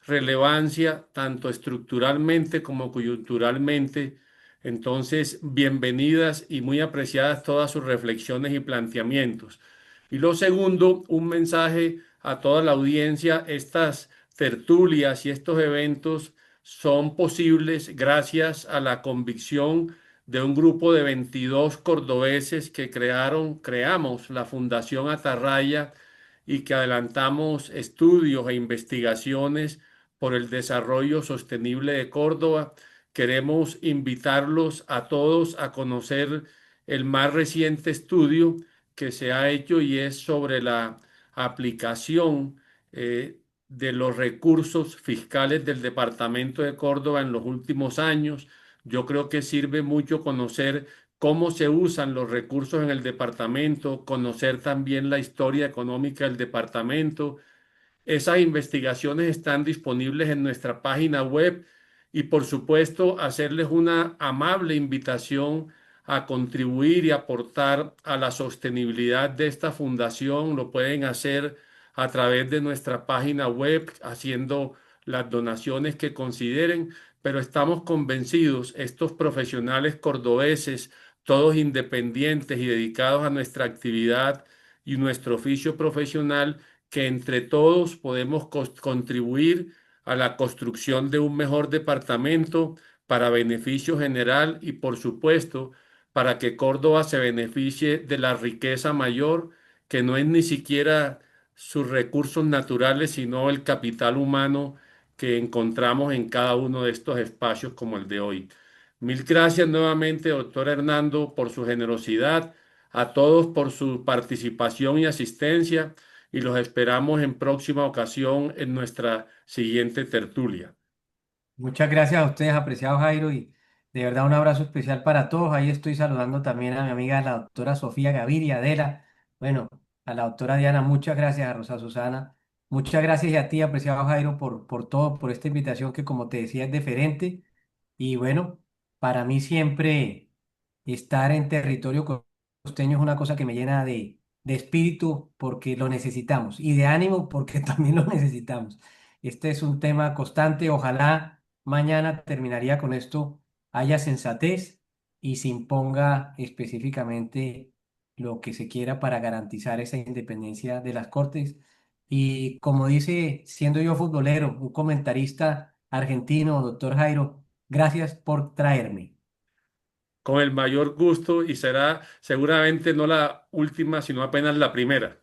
relevancia, tanto estructuralmente como coyunturalmente. Entonces, bienvenidas y muy apreciadas todas sus reflexiones y planteamientos. Y lo segundo, un mensaje a toda la audiencia. Estas tertulias y estos eventos son posibles gracias a la convicción de un grupo de 22 cordobeses que creamos la Fundación Atarraya y que adelantamos estudios e investigaciones por el desarrollo sostenible de Córdoba. Queremos invitarlos a todos a conocer el más reciente estudio que se ha hecho y es sobre la aplicación de los recursos fiscales del departamento de Córdoba en los últimos años. Yo creo que sirve mucho conocer cómo se usan los recursos en el departamento, conocer también la historia económica del departamento. Esas investigaciones están disponibles en nuestra página web y por supuesto hacerles una amable invitación a contribuir y aportar a la sostenibilidad de esta fundación. Lo pueden hacer a través de nuestra página web haciendo las donaciones que consideren, pero estamos convencidos, estos profesionales cordobeses, todos independientes y dedicados a nuestra actividad y nuestro oficio profesional, que entre todos podemos contribuir a la construcción de un mejor departamento para beneficio general y, por supuesto, para que Córdoba se beneficie de la riqueza mayor, que no es ni siquiera sus recursos naturales, sino el capital humano que encontramos en cada uno de estos espacios como el de hoy. Mil gracias nuevamente, doctor Hernando, por su generosidad, a todos por su participación y asistencia y los esperamos en próxima ocasión en nuestra siguiente tertulia. Muchas gracias a ustedes, apreciado Jairo, y de verdad un abrazo especial para todos. Ahí estoy saludando también a mi amiga la doctora Sofía Gaviria Adela. Bueno, a la doctora Diana, muchas gracias, a Rosa Susana. Muchas gracias y a ti, apreciado Jairo, por todo, por esta invitación que, como te decía, es diferente. Y bueno, para mí siempre estar en territorio costeño es una cosa que me llena de espíritu porque lo necesitamos y de ánimo porque también lo necesitamos. Este es un tema constante. Ojalá mañana terminaría con esto, haya sensatez y se imponga específicamente lo que se quiera para garantizar esa independencia de las Cortes. Y como dice, siendo yo futbolero, un comentarista argentino, doctor Jairo, gracias por traerme. Con el mayor gusto y será seguramente no la última, sino apenas la primera.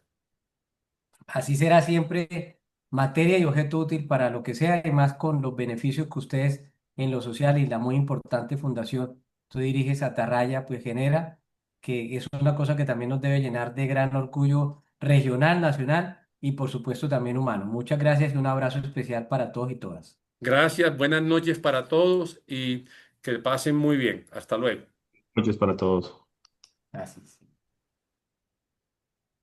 Así será siempre materia y objeto útil para lo que sea, y más con los beneficios que ustedes en lo social y la muy importante fundación tú diriges Atarraya, pues genera, que eso es una cosa que también nos debe llenar de gran orgullo regional, nacional y por supuesto también humano. Muchas gracias y un abrazo especial para todos y todas. Gracias, buenas noches para todos y que pasen muy bien. Hasta luego. Noches para todos. Gracias.